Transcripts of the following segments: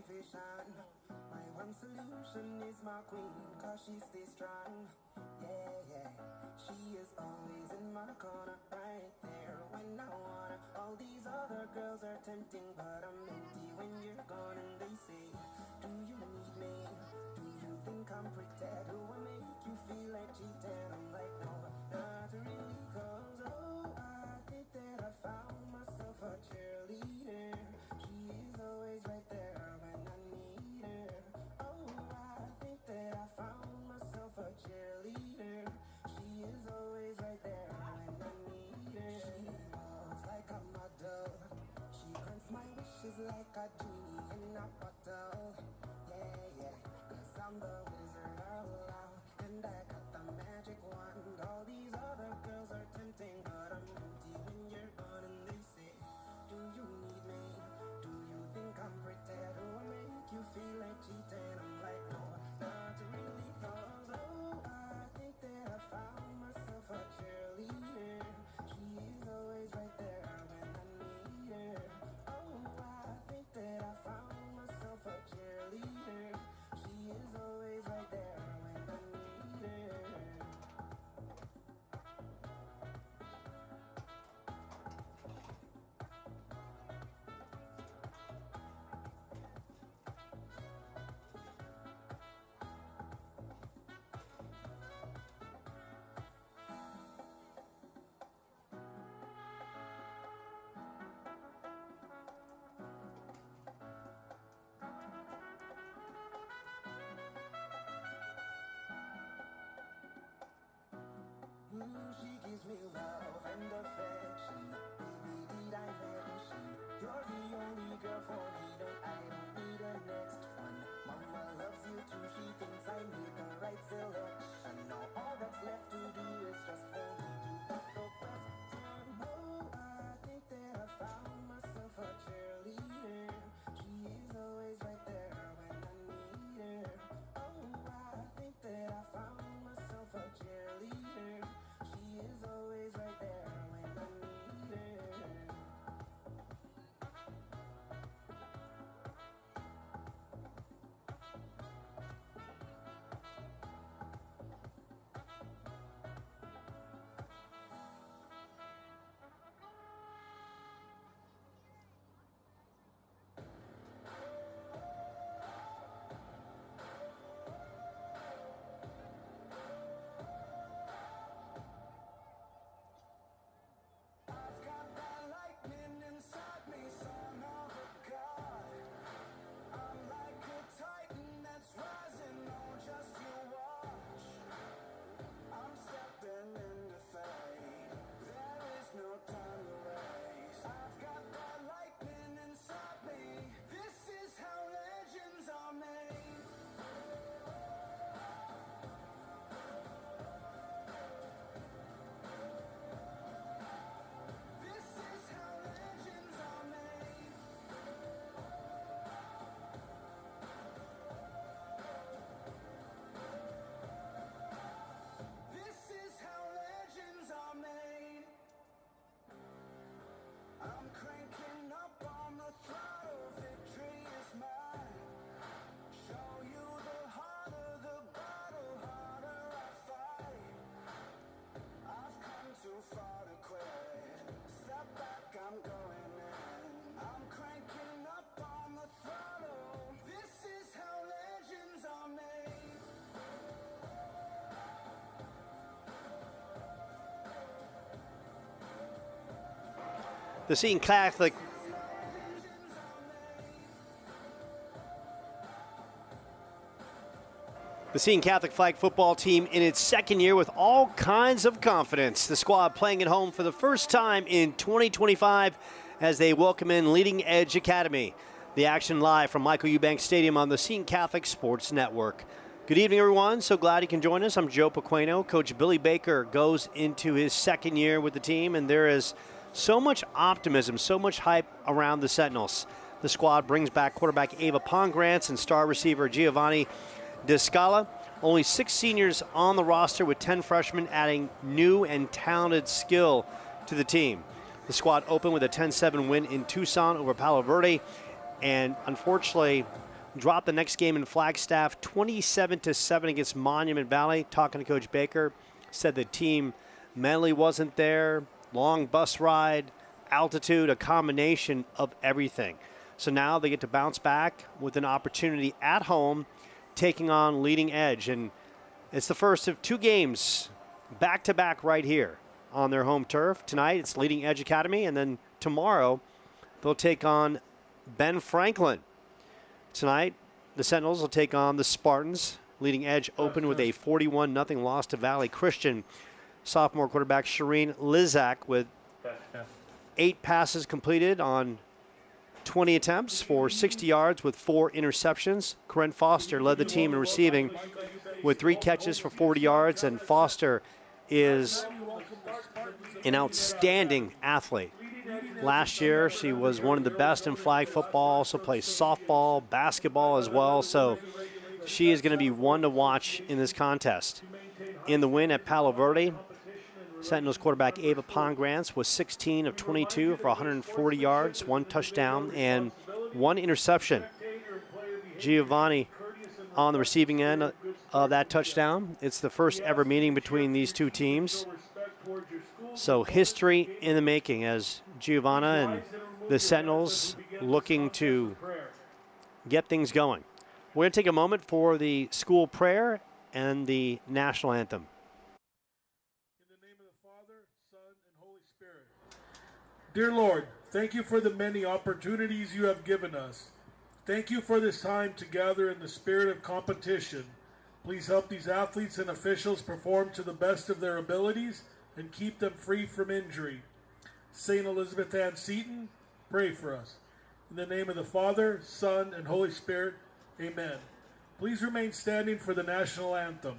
motivation. My one solution is my queen, cause she stays strong. Yeah, yeah. She is always in my corner, right there when I wanna. All these other girls are tempting, but I'm empty when you're gone. And they say, do you need me? Do you think I'm pretty? Do I make you feel like cheating? I'm like, no, not really, cause oh, I think that I found myself a cheerleader. She is always right there when I need her. Oh, I think that I found myself a cheerleader. She is always right there when I need her. She walks like a model. She grants my wishes like a genie in a bottle. Yeah, yeah, cause I'm the wizard of love, and I got the magic wand. All these other girls are tempting, but I'm empty when you're gone. And they say, do you need me? Do you think I'm pretty? Do I make you feel like cheating? I'm like, no, not really, cause oh, I think that I found myself a cheerleader. She is always right there when I need her. Oh, I think that I found myself a cheerleader. She is always right there when I need her. She gives me love and affection. Baby, did I mention you're the only girl for me? No, I don't need a next one. Mama loves you too. She thinks I made the right selection. Now all that's left to do is just for me to put the question. Oh, I think that I found myself a cheerleader. She is always right there when I need her. Oh, I think that I found myself a cheerleader. She is always right there when I need her. I've got that lightning inside me, son of a god. I'm like a titan that's rising, oh, just you watch. I'm stepping into fate. There is no time to waste. I've got that lightning inside me. This is how legends are made. This is how legends are made. This is how legends are made. I'm cranking up on the throttle, victory is mine. Show you the harder the battle, harder I fight. I've come too far to quit. Step back, I'm going in. I'm cranking up on the throttle. This is how legends are made. The Seton Catholic flag football team in its second year with all kinds of confidence. The squad playing at home for the first time in 2025 as they welcome in Leading Edge Academy. The action live from Michael Eubanks Stadium on the Seton Catholic Sports Network. Good evening, everyone. So glad you can join us. I'm Joe Pequeno. Coach Billy Baker goes into his second year with the team, and there is so much optimism, so much hype around the Sentinels. The squad brings back quarterback Ava Pongrantz and star receiver Giovanni Descala. Only 6 seniors on the roster with 10 freshmen adding new and talented skill to the team. The squad opened with a 10-7 win in Tucson over Palo Verde, and unfortunately dropped the next game in Flagstaff 27-7 against Monument Valley. Talking to Coach Baker, said the team mentally wasn't there, long bus ride, altitude, a combination of everything. So now they get to bounce back with an opportunity at home, taking on Leading Edge. And it's the first of 2 games back-to-back right here on their home turf. Tonight it's Leading Edge Academy, and then tomorrow they'll take on Ben Franklin. Tonight the Sentinels will take on the Spartans. Leading Edge opened with a 41-0 loss to Valley Christian. Sophomore quarterback Shireen Lizak with 8 passes completed on 20 attempts for 60 yards with 4 interceptions. Corinne Foster led the team in receiving with 3 catches for 40 yards, and Foster is an outstanding athlete. Last year, she was one of the best in flag football, also plays softball, basketball as well, so she is going to be one to watch in this contest. In the win at Palo Verde, Sentinels quarterback Ava Pongrantz was 16 of 22 for 140 yards, 1 touchdown, and 1 interception. Giovanni on the receiving end of that touchdown. It's the first ever meeting between these 2 teams. So history in the making as Giovanna and the Sentinels looking to get things going. We're going to take a moment for the school prayer and the national anthem. Dear Lord, thank you for the many opportunities you have given us. Thank you for this time to gather in the spirit of competition. Please help these athletes and officials perform to the best of their abilities and keep them free from injury. St. Elizabeth Ann Seton, pray for us. In the name of the Father, Son, and Holy Spirit, amen. Please remain standing for the national anthem.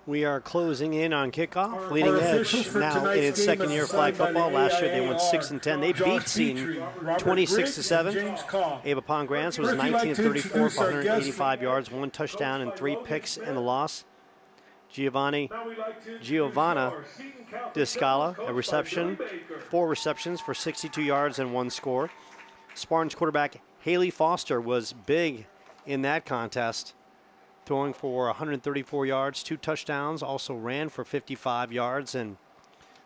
We are closing in on kickoff. Leading Edge now in its second year of flag football. Last year they went 6-10. They beat Seton 26-7. Ava Pongrantz was 19 of 34 for 185 yards, 1 touchdown, and 3 picks in the loss. Giovanna Discala, a reception, 4 receptions for 62 yards and 1 score. Spartans quarterback Haley Foster was big in that contest, throwing for 134 yards, 2 touchdowns, also ran for 55 yards. And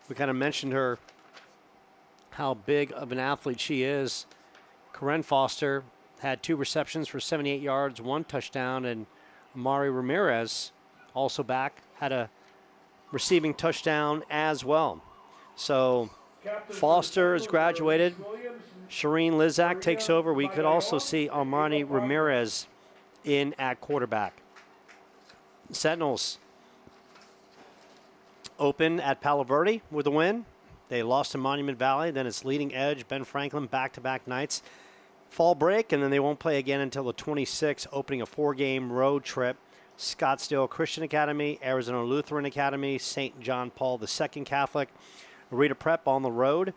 we kind of mentioned her, how big of an athlete she is. Corinne Foster had 2 receptions for 78 yards, 1 touchdown, and Amari Ramirez, also back, had a receiving touchdown as well. So Foster has graduated. Shireen Lizak takes over. We could also see Amari Ramirez in at quarterback. Sentinels open at Palo Verde with a win. They lost to Monument Valley. Then it's Leading Edge, Ben Franklin, back-to-back nights. Fall break, and then they won't play again until the 26th, opening a 4-game road trip. Scottsdale Christian Academy, Arizona Lutheran Academy, St. John Paul II Catholic, Rita Prep on the road,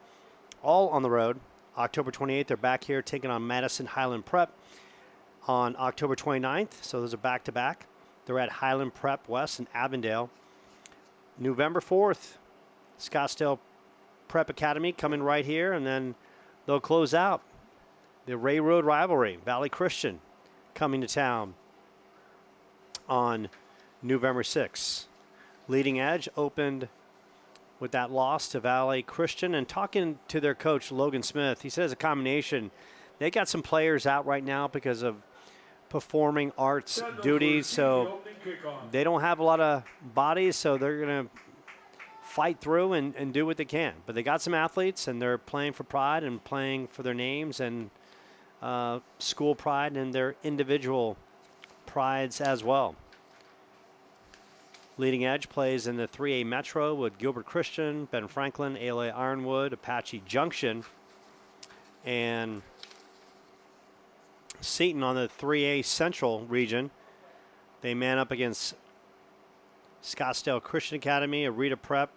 all on the road. October 28th, they're back here taking on Madison Highland Prep on October 29th. So those are back-to-back. They're at Highland Prep West in Avondale. November 4th, Scottsdale Prep Academy coming right here, and then they'll close out the Ray Road rivalry. Valley Christian coming to town on November 6th. Leading Edge opened with that loss to Valley Christian, and talking to their coach, Logan Smith, he says a combination. They got some players out right now because of performing arts duties, so they don't have a lot of bodies, so they're going to fight through and do what they can. But they got some athletes, and they're playing for pride and playing for their names and school pride and their individual prides as well. Leading Edge plays in the 3A Metro with Gilbert Christian, Ben Franklin, ALA Ironwood, Apache Junction, and Seton on the 3A Central region. They man up against Scottsdale Christian Academy, Arita Prep,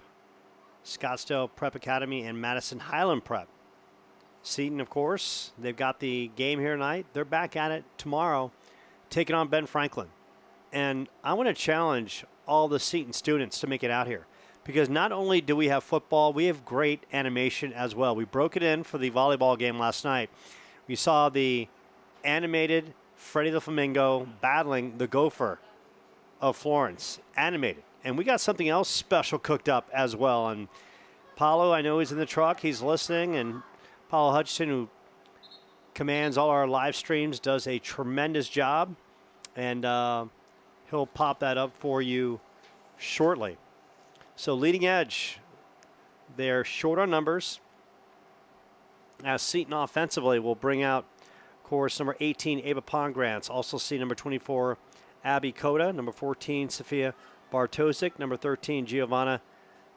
Scottsdale Prep Academy, and Madison Highland Prep. Seton, of course, they've got the game here tonight. They're back at it tomorrow, taking on Ben Franklin. And I want to challenge all the Seton students to make it out here, because not only do we have football, we have great animation as well. We broke it in for the volleyball game last night. We saw the animated Freddie the Flamingo battling the Gopher of Florence, animated. And we got something else special cooked up as well. And Paulo, I know he's in the truck, he's listening, and Paulo Hutchinson, who commands all our live streams, does a tremendous job. And he'll pop that up for you shortly. So Leading Edge, they're short on numbers, as Seton offensively will bring out, of course, number 18, Ava Pongrantz. Also see number 24, Abby Coda. Number 14, Sophia Bartosik. Number 13, Giovanna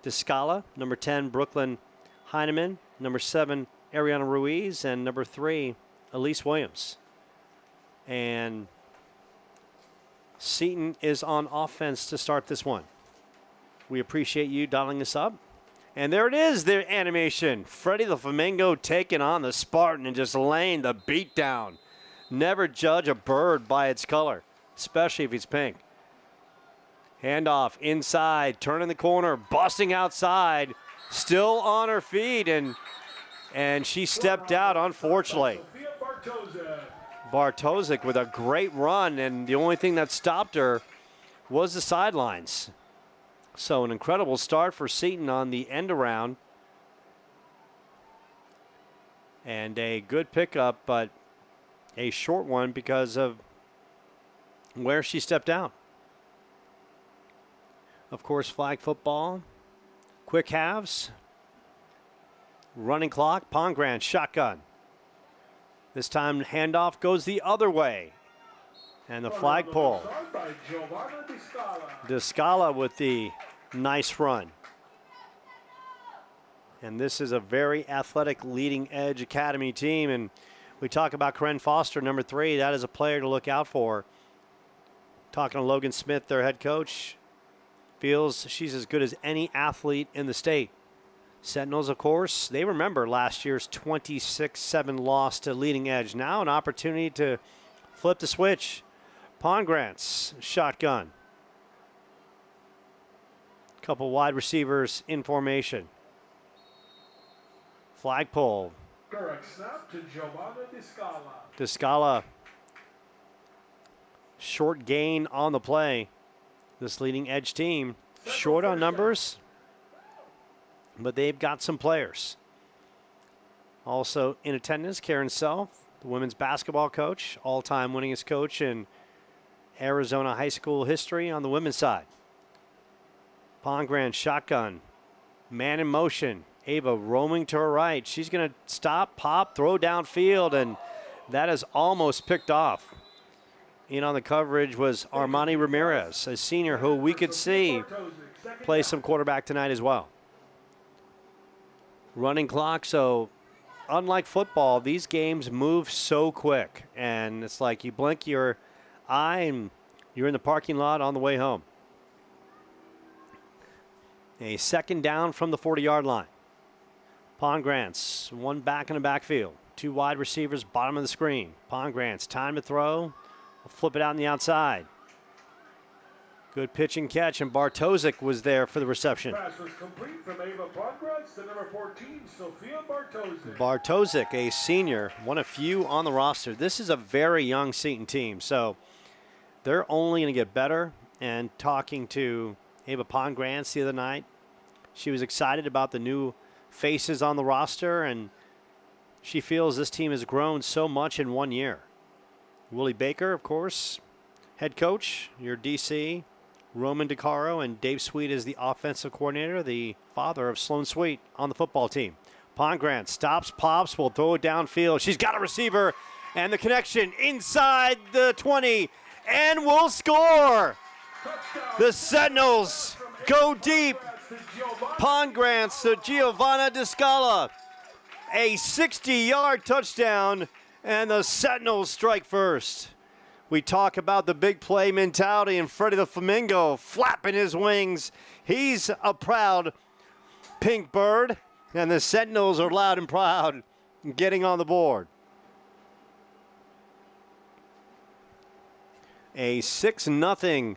Descala. Number 10, Brooklyn Heineman. Number 7, Ariana Ruiz. And number 3, Elise Williams. And Seton is on offense to start this one. We appreciate you dialing us up. And there it is, the animation. Freddie the Flamingo taking on the Spartan and just laying the beat down. Never judge a bird by its color, especially if he's pink. Handoff inside, turning the corner, busting outside, still on her feet, and she stepped out, unfortunately. Bartosik with a great run, and the only thing that stopped her was the sidelines. So an incredible start for Seton on the end around. And a good pickup, but a short one because of where she stepped out. Of course, flag football, quick halves, running clock, Pongrantz shotgun. This time handoff goes the other way. And the flagpole. Descala with the nice run. And this is a very athletic Leading Edge Academy team. And we talk about Corinne Foster, number 3. That is a player to look out for. Talking to Logan Smith, their head coach, feels she's as good as any athlete in the state. Sentinels, of course, they remember last year's 26-7 loss to Leading Edge. Now an opportunity to flip the switch. Pongrantz, shotgun. Couple wide receivers in formation. Flagpole. Correct snap to Giovanna Descala. Descala. Short gain on the play. This Leading Edge team, short on numbers, but they've got some players. Also in attendance, Karen Self, the women's basketball coach, all-time winningest coach in Arizona high school history on the women's side. Pongrantz shotgun, man in motion. Ava roaming to her right. She's going to stop, pop, throw downfield, and that is almost picked off. In on the coverage was Armani Ramirez, a senior who we could see play some quarterback tonight as well. Running clock, so unlike football, these games move so quick. And it's like you blink your eye and you're in the parking lot on the way home. A second down from the 40-yard line. Pongrantz, one back in the backfield. 2 wide receivers, bottom of the screen. Pongrantz, time to throw. Flip it out on the outside. Good pitch and catch, and Bartosik was there for the reception. Pass was complete from Ava Pongratz to number 14, Sophia Bartosik. Bartosik, a senior, one of few on the roster. This is a very young Seton team, so they're only going to get better. And talking to Ava Pongratz the other night, she was excited about the new faces on the roster, and she feels this team has grown so much in 1 year. Willie Baker, of course, head coach, your DC, Roman DeCaro, and Dave Sweet is the offensive coordinator, the father of Sloan Sweet on the football team. Pongratz stops, pops, will throw it downfield. She's got a receiver, and the connection inside the 20, and will score. The Sentinels go deep. Pongratz to Giovanna Descala. A 60-yard touchdown, and the Sentinels strike first. We talk about the big play mentality, and Freddie the Flamingo flapping his wings. He's a proud pink bird, and the Sentinels are loud and proud getting on the board. A 6-0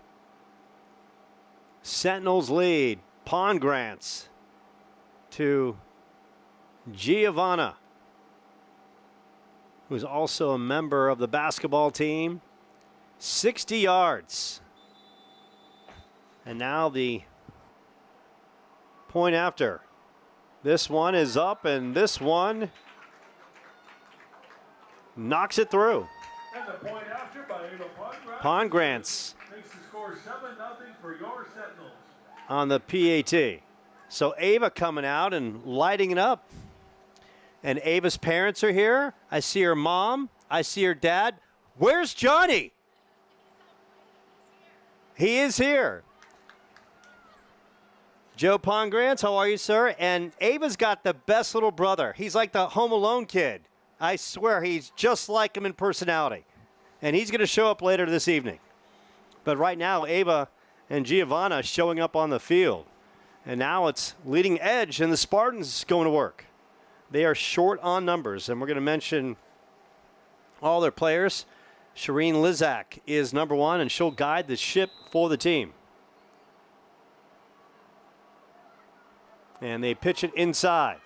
Sentinels lead. Pongratz to Giovanna, who's also a member of the basketball team. 60 yards. And now the point after. This one is up, and this one knocks it through. And the point after by Ava Pongratz makes the score 7-0 for your Sentinels. on the PAT. So Ava coming out and lighting it up. And Ava's parents are here. I see her mom. I see her dad. Where's Johnny? He is here. Joe Pongratz, how are you, sir? And Ava's got the best little brother. He's like the Home Alone kid. I swear he's just like him in personality. And he's going to show up later this evening. But right now, Ava and Giovanna showing up on the field. And now it's leading edge, and the Spartans going to work. They are short on numbers, and we're going to mention all their players. Shireen Lizak is number one, and she'll guide the ship for the team. And they pitch it inside.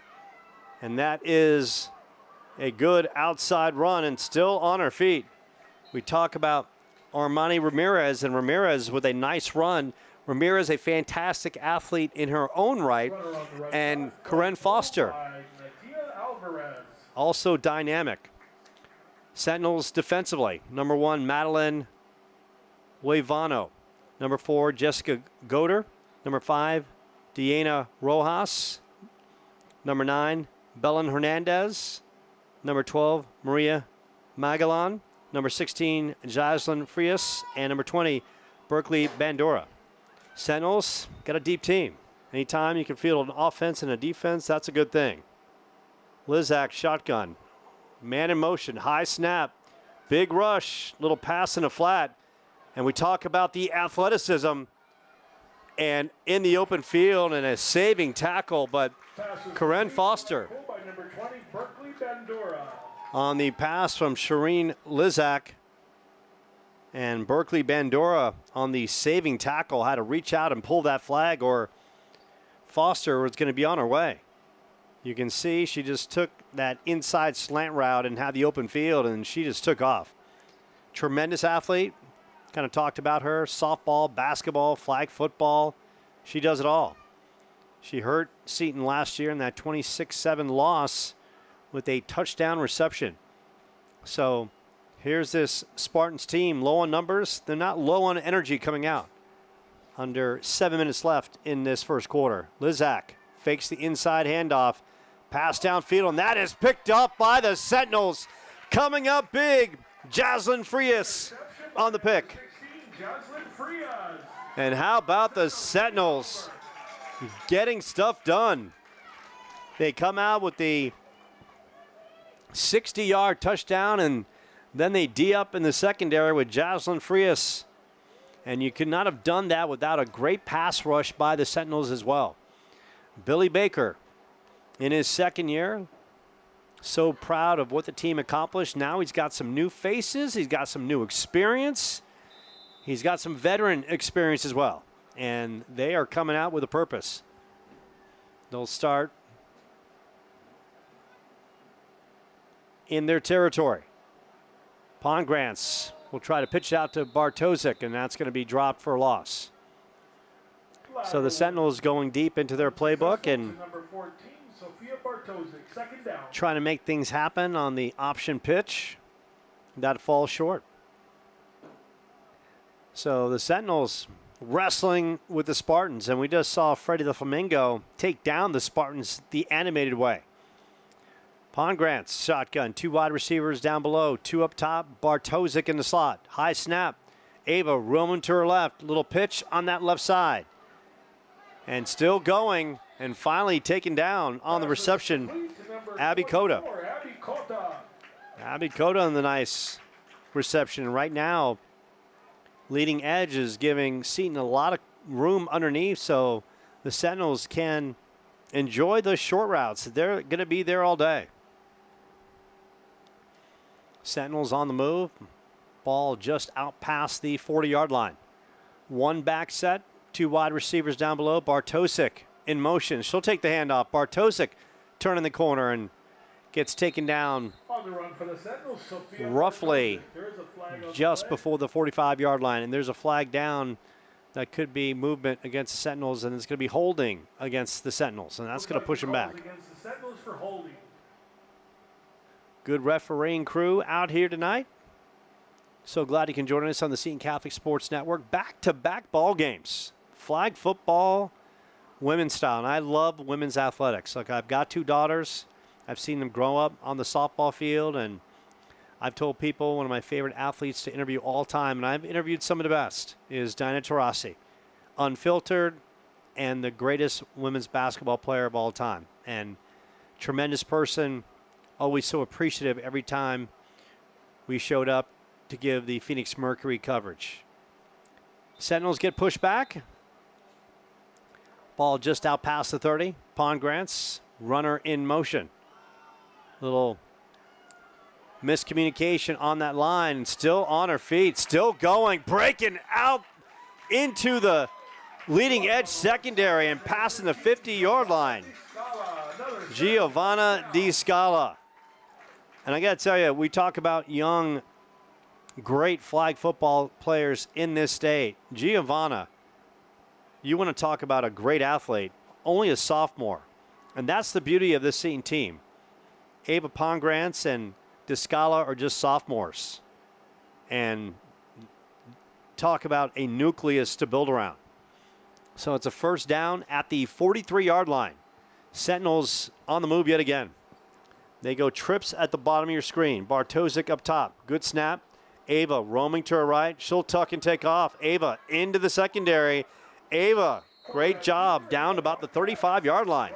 And that is a good outside run, and still on her feet. We talk about Armani Ramirez, and Ramirez with a nice run. Ramirez, a fantastic athlete in her own right, and Corinne Foster, also dynamic. Sentinels defensively, number 1, Madeline Wavano. Number 4, Jessica Goder. Number 5, Deanna Rojas. Number 9, Belen Hernandez. Number 12, Maria Magellan. Number 16, Jocelyn Frias. And number 20, Berkeley Bandura. Sentinels got a deep team. Anytime you can field an offense and a defense, that's a good thing. Lizak shotgun. Man in motion, high snap, big rush, little pass in a flat. And we talk about the athleticism and in the open field and a saving tackle, but Corinne Foster on the pass from Shireen Lizak, and Berkeley Bandura on the saving tackle had to reach out and pull that flag, or Foster was going to be on her way. You can see she just took that inside slant route and had the open field, and she just took off. Tremendous athlete. Kind of talked about her. Softball, basketball, flag football. She does it all. She hurt Seton last year in that 26-7 loss with a touchdown reception. So here's this Spartans team, low on numbers. They're not low on energy coming out. Under 7 minutes left in this first quarter. Lizak fakes the inside handoff. Pass downfield, and that is picked up by the Sentinels. Coming up big, Jocelyn Frias on the pick. And how about the Sentinels getting stuff done? They come out with the 60-yard touchdown, and then they D up in the secondary with Jocelyn Frias. And you could not have done that without a great pass rush by the Sentinels as well. Billy Baker, in his second year, so proud of what the team accomplished. Now he's got some new faces. He's got some new experience. He's got some veteran experience as well, and they are coming out with a purpose. They'll start in their territory. Pongrants will try to pitch it out to Bartosik, and that's going to be dropped for a loss. So the Sentinels going deep into their playbook and trying to make things happen on the option pitch. That falls short. So the Sentinels wrestling with the Spartans, and we just saw Freddie the Flamingo take down the Spartans the animated way. Pongrants, shotgun, 2 wide receivers down below, 2 up top, Bartosik in the slot. High snap, Ava roaming to her left, little pitch on that left side. And still going, and finally taken down on the reception, Abby Cota. Abby Cota on the nice reception. Right now, leading edge is giving Seton a lot of room underneath, so the Sentinels can enjoy those short routes. They're going to be there all day. Sentinels on the move. Ball just out past the 40-yard line. 1 back set, 2 wide receivers down below. Bartosik in motion. She'll take the handoff. Bartosik turning the corner and gets taken down on the run for the Sentinels, roughly just before the 45-yard line. And there's a flag down that could be movement against the Sentinels, and it's going to be holding against the Sentinels, and that's going to push them back. Good refereeing crew out here tonight. So glad you can join us on the Seton Catholic Sports Network. Back-to-back ball games. Flag football, women's style. And I love women's athletics. Like, I've got 2 daughters. I've seen them grow up on the softball field, and I've told people one of my favorite athletes to interview all time, and I've interviewed some of the best, is Diana Taurasi. Unfiltered and the greatest women's basketball player of all time. And tremendous person, always so appreciative every time we showed up to give the Phoenix Mercury coverage. Sentinels get pushed back. Ball just out past the 30. Pongrants, runner in motion. Little miscommunication on that line. Still on her feet, still going, breaking out into the leading edge secondary and passing the 50-yard line. Giovanna Di Scala. And I got to tell you, we talk about young, great flag football players in this state. Giovanna, you want to talk about a great athlete, only a sophomore. And that's the beauty of this Seton team. Ava Pongrants and Di Scala are just sophomores. And talk about a nucleus to build around. So it's a first down at the 43-yard line. Sentinels on the move yet again. They go trips at the bottom of your screen. Bartosik up top. Good snap. Ava roaming to her right. She'll tuck and take off. Ava into the secondary. Ava, great job down to about the 35-yard line.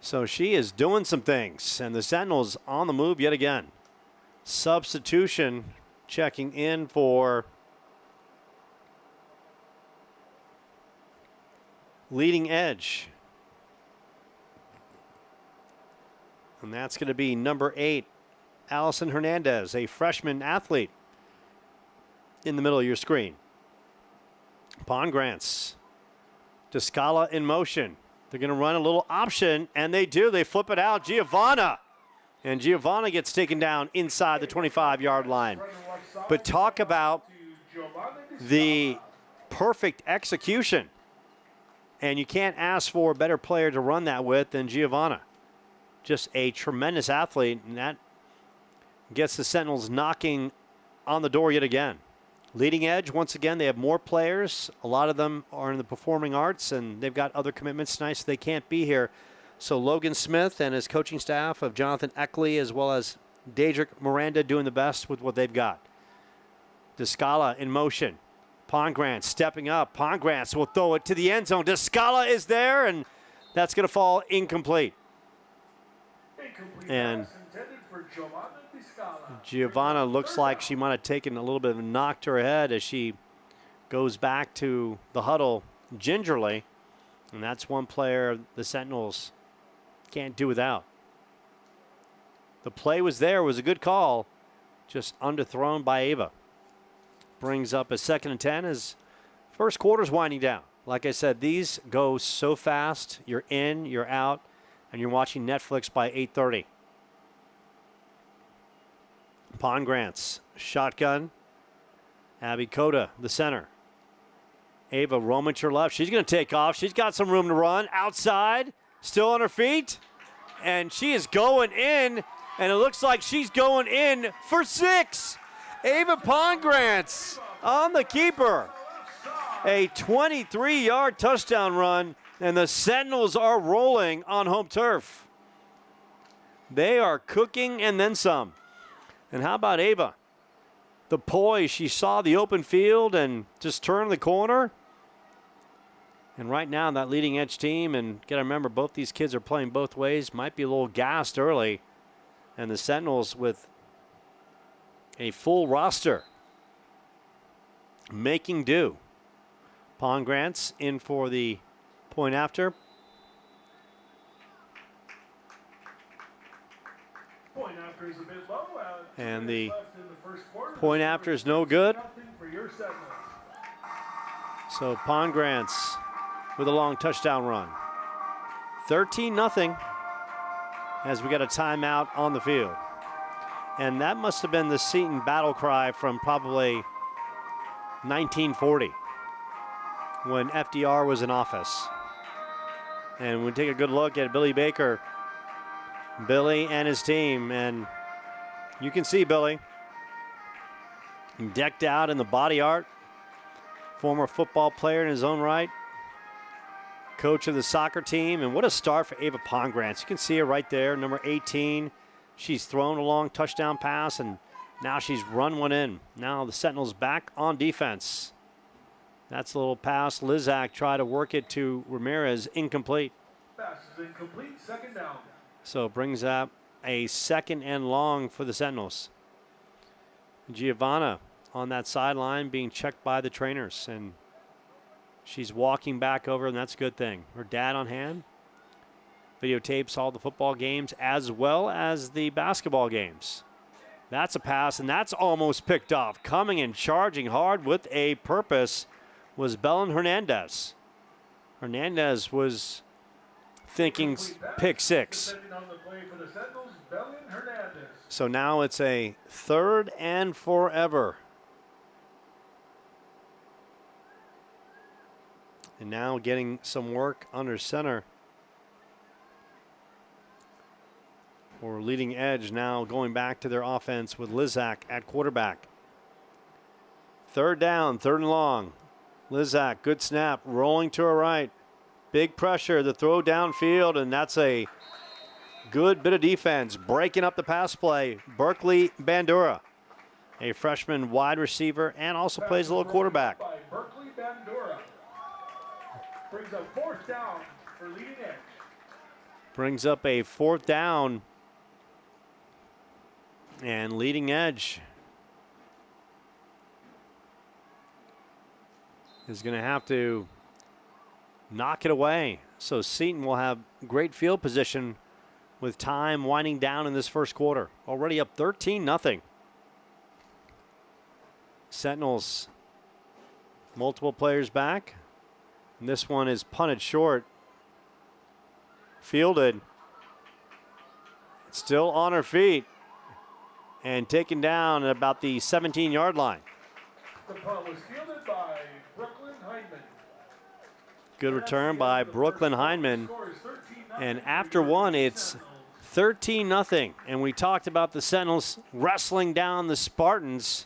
So she is doing some things, and the Sentinels on the move yet again. Substitution checking in for leading edge. And that's going to be number 8, Allison Hernandez, a freshman athlete, in the middle of your screen. Pongrants, Di Scala in motion. They're going to run a little option, and they do. They flip it out. Giovanna. And Giovanna gets taken down inside the 25-yard line. But talk about the perfect execution. And you can't ask for a better player to run that with than Giovanna. Just a tremendous athlete, and that gets the Sentinels knocking on the door yet again. Leading edge, once again, they have more players. A lot of them are in the performing arts, and they've got other commitments tonight, so they can't be here. So Logan Smith and his coaching staff of Jonathan Eckley, as well as Daedric Miranda, doing the best with what they've got. Di Scala in motion. Pongrants stepping up. Pongrants will throw it to the end zone. Di Scala is there, and that's going to fall incomplete. And Giovanna looks like she might have taken a little bit of a knock to her head as she goes back to the huddle gingerly. And that's one player the Sentinels can't do without. The play was there, was a good call, Just underthrown by Ava. Brings up a 2nd and 10 as first quarter's winding down. Like I said, these go so fast. You're in, you're out, and you're watching Netflix by 8:30. Pongrants, shotgun. Abby Cota, the center. Ava roaming to her left. She's going to take off. She's got some room to run. Outside, still on her feet. And she is going in, and it looks like she's going in for 6. Ava Pongrants on the keeper. A 23-yard touchdown run, and the Sentinels are rolling on home turf. They are cooking and then some. And how about Ava? The poise, she saw the open field and just turned the corner. And right now, that leading edge team, and got to remember, both these kids are playing both ways, might be a little gassed early. And the Sentinels with a full roster making do. Pongrants in for the point after. Point after is a bit low. And the point after is no good. So Pongrants with a long touchdown run. 13-0 as we got a timeout on the field. And that must have been the Seton battle cry from probably 1940 when FDR was in office. And we take a good look at Billy Baker, Billy and his team, and you can see Billy decked out in the body art, former football player in his own right, coach of the soccer team, and what a start for Ava Pongrants. You can see her right there, number 18. She's thrown a long touchdown pass, and now she's run one in. Now the Sentinels back on defense. That's a little pass. Lizak tried to work it to Ramirez, incomplete. Pass is incomplete, 2nd down. So it brings up a 2nd and long for the Sentinels. Giovanna on that sideline being checked by the trainers, and she's walking back over, and that's a good thing. Her dad on hand. Videotapes all the football games as well as the basketball games. That's a pass, and that's almost picked off. Coming and charging hard with a purpose was Belen Hernandez. Hernandez was thinking pick 6. So now it's a 3rd and forever. And now getting some work under center. Or leading edge now going back to their offense with Lizak at quarterback. 3rd down, 3rd and long. Lizak, good snap, rolling to her right. Big pressure, the throw downfield, and that's a good bit of defense. Breaking up the pass play, Berkeley Bandura, a freshman wide receiver and also plays a little quarterback. Berkeley Bandura brings up 4th down for leading edge. Brings up a 4th down. And leading edge is going to have to knock it away. So Seton will have great field position with time winding down in this first quarter. Already up 13-0. Sentinels, multiple players back. And this one is punted short. Fielded. It's still on her feet. And taken down at about the 17-yard line. The punt was fielded by Brooklyn Hyndman. Good return by Brooklyn Hyndman. And after one, it's 13-0. And we talked about the Sentinels wrestling down the Spartans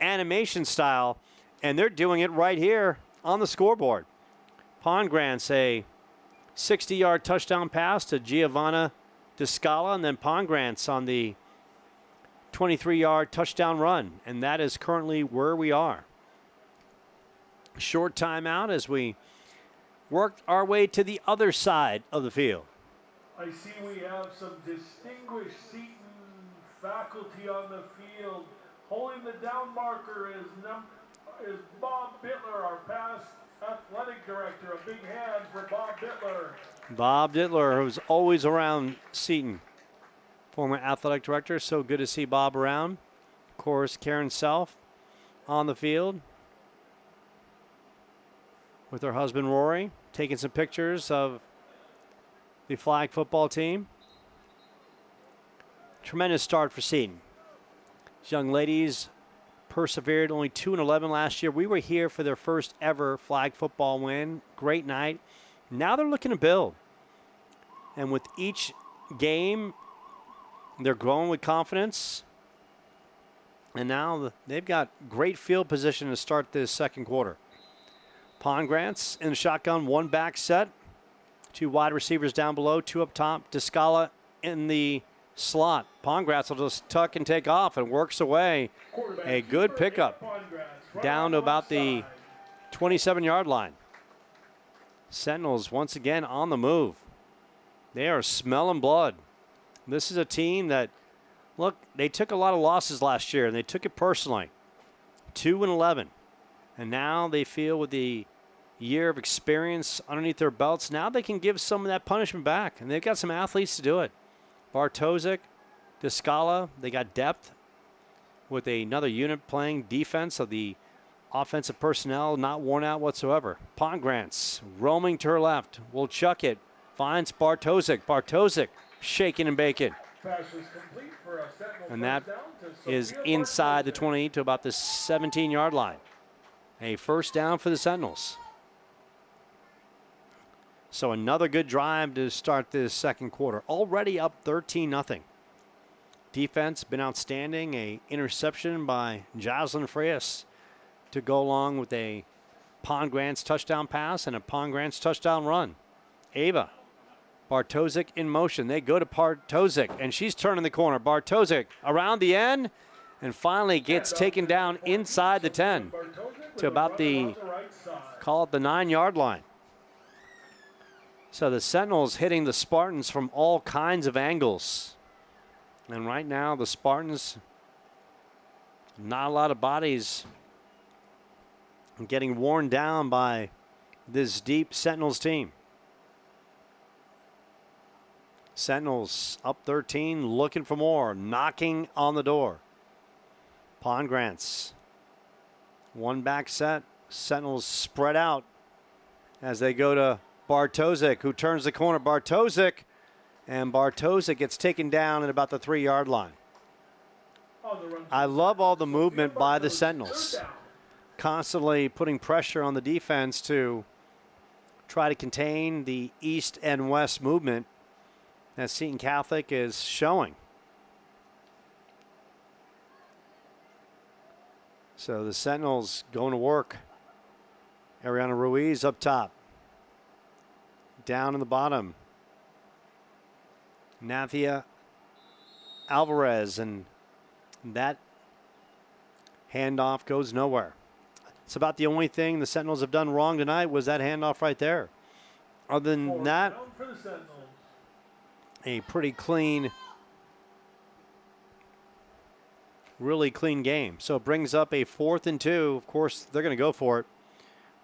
animation style. And they're doing it right here on the scoreboard. Pongrants, a 60-yard touchdown pass to Giovanna Descala. And then Pongrants on the 23-yard touchdown run, and that is currently where we are. Short timeout as we work our way to the other side of the field. I see we have some distinguished Seton faculty on the field. Holding the down marker is Bob Bittler, our past athletic director. A big hand for Bob Bittler. Bob Dittler, who's always around Seton. Former athletic director, so good to see Bob around. Of course, Karen Self on the field with her husband Rory, taking some pictures of the flag football team. Tremendous start for Seton. These young ladies persevered, only 2-11 last year. We were here for their first ever flag football win. Great night. Now they're looking to build. And with each game, they're growing with confidence. And now they've got great field position to start this second quarter. Pongrants in the shotgun, one back set. Two wide receivers down below, two up top. Descala in the slot. Pongrants will just tuck and take off and works away. A good pickup down to about the 27-yard line. Sentinels once again on the move. They are smelling blood. This is a team that, look, they took a lot of losses last year and they took it personally. 2-11. And now they feel with the year of experience underneath their belts, now they can give some of that punishment back. And they've got some athletes to do it. Bartoszek, Descala, they got depth with another unit playing defense of the offensive personnel, not worn out whatsoever. Pongrants roaming to her left, will chuck it, finds Bartoszek. Bartoszek shaking and baking. And that is inside the 20 to about the 17-yard line. A first down for the Sentinels. So another good drive to start this second quarter. Already up 13-0. Defense been outstanding. A interception by Jocelyn Frias to go along with a Pongrants touchdown pass and a Pongrants touchdown run. Ava, Bartoszek in motion. They go to Bartoszek, and she's turning the corner. Bartoszek around the end and finally gets taken down inside the 10 to about the, call it the 9-yard line. So the Sentinels hitting the Spartans from all kinds of angles. And right now the Spartans, not a lot of bodies getting worn down by this deep Sentinels team. Sentinels up 13, looking for more, knocking on the door. Pongrants, one back set. Sentinels spread out as they go to Bartoszek, who turns the corner. Bartoszek, and Bartoszek gets taken down at about the 3-yard line. I love all the movement by the Sentinels, constantly putting pressure on the defense to try to contain the east and west movement that Seton Catholic is showing. So the Sentinels going to work. Ariana Ruiz up top. Down in the bottom, Nathia Alvarez, and that handoff goes nowhere. It's about the only thing the Sentinels have done wrong tonight was that handoff right there. Other than that, a pretty clean, really clean game. So it brings up a 4th and 2. Of course, they're going to go for it.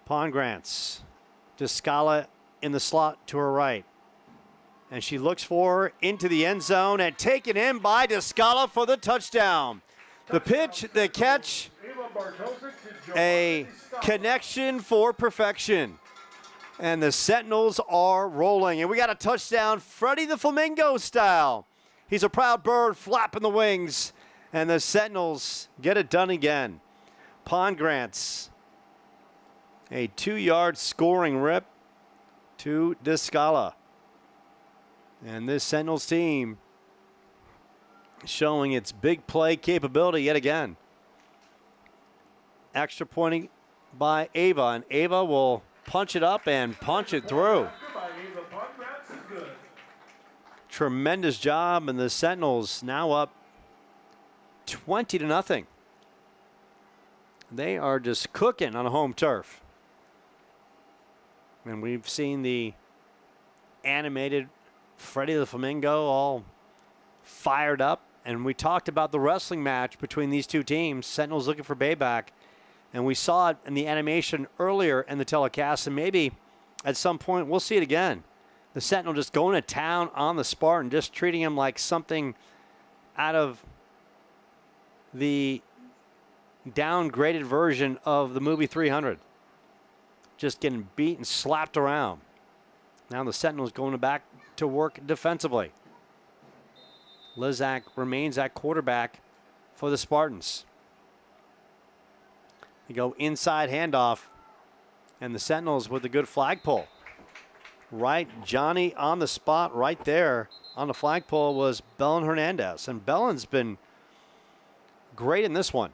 Pongrants, Descala in the slot to her right. And she looks for her into the end zone and taken in by Descala for the touchdown. The pitch, the catch, a connection for perfection. And the Sentinels are rolling. And we got a touchdown, Freddie the Flamingo style. He's a proud bird flapping the wings. And the Sentinels get it done again. Pongrants, a 2-yard scoring rip to Descala. And this Sentinels team showing its big play capability yet again. Extra pointing by Ava, and Ava will punch it up and punch it through. Tremendous job, and the Sentinels now up 20-0. They are just cooking on a home turf. And we've seen the animated Freddie the Flamingo all fired up. And we talked about the wrestling match between these two teams. Sentinels looking for payback. And we saw it in the animation earlier in the telecast. And maybe at some point we'll see it again. The Sentinel just going to town on the Spartan, just treating him like something out of the downgraded version of the movie 300. Just getting beat and slapped around. Now the Sentinels going back to work defensively. Lizak remains at quarterback for the Spartans. They go inside handoff, and the Sentinels with a good flagpole. Right, Johnny on the spot right there on the flagpole was Belen Hernandez. And Belen's been great in this one.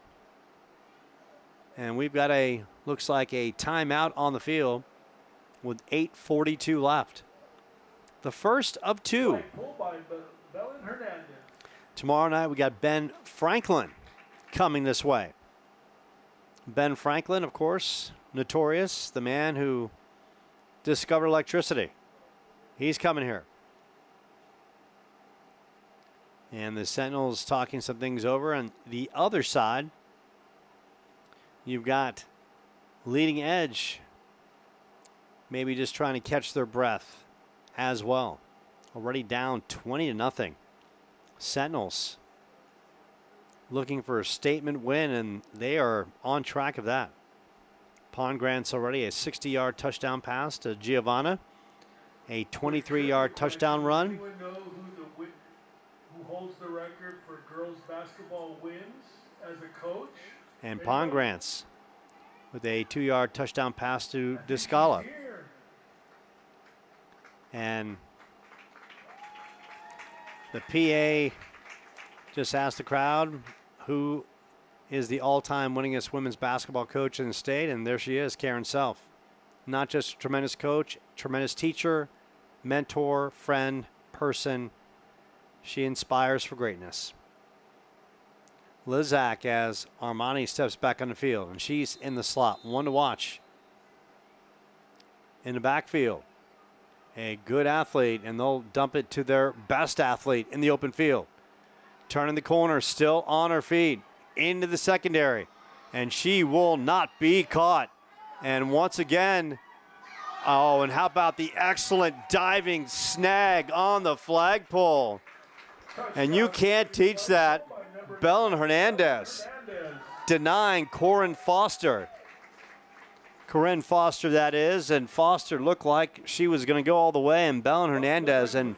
And we've got looks like a timeout on the field with 8:42 left. The first of two. Tomorrow night we got Ben Franklin coming this way. Ben Franklin, of course, notorious, the man who discovered electricity. He's coming here. And the Sentinels talking some things over. On the other side, you've got Leading Edge maybe just trying to catch their breath as well. Already down 20-0. Sentinels looking for a statement win, and they are on track of that. Pongrant's already a 60-yard touchdown pass to Giovanna. A 23-yard touchdown run. Anyone know who holds the record for girls basketball wins as a coach? And Pongrant's with a 2-yard touchdown pass to Discala. And the PA just asked the crowd who is the all-time winningest women's basketball coach in the state, and there she is, Karen Self. Not just a tremendous coach, tremendous teacher, mentor, friend, person. She inspires for greatness. Lizak as Armani steps back on the field, and she's in the slot. One to watch. In the backfield, a good athlete, and they'll dump it to their best athlete in the open field. Turning the corner, still on her feet, into the secondary, and she will not be caught. And once again, oh, and how about the excellent diving snag on the flagpole? And you can't teach that. Belen Hernandez denying Corinne Foster. Corinne Foster, that is, and Foster looked like she was going to go all the way, and Belen Hernandez, and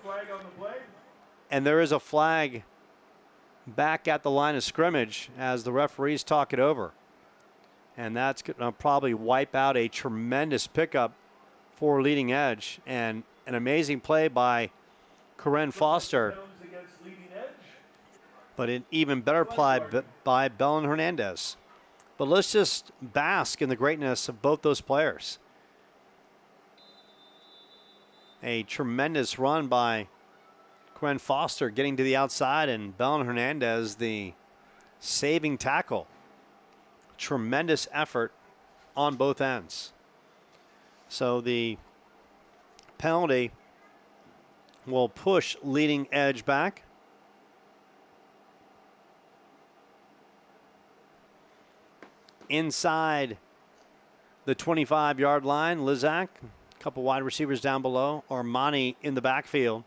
there is a flag back at the line of scrimmage as the referees talk it over. And that's going to probably wipe out a tremendous pickup for Leading Edge, and an amazing play by Corinne Foster. But an even better play by Belen Hernandez. But let's just bask in the greatness of both those players. A tremendous run by Corinne Foster getting to the outside, and Belen Hernandez the saving tackle. Tremendous effort on both ends. So the penalty will push Leading Edge back. Inside the 25-yard line, Lizak, a couple wide receivers down below, Armani in the backfield.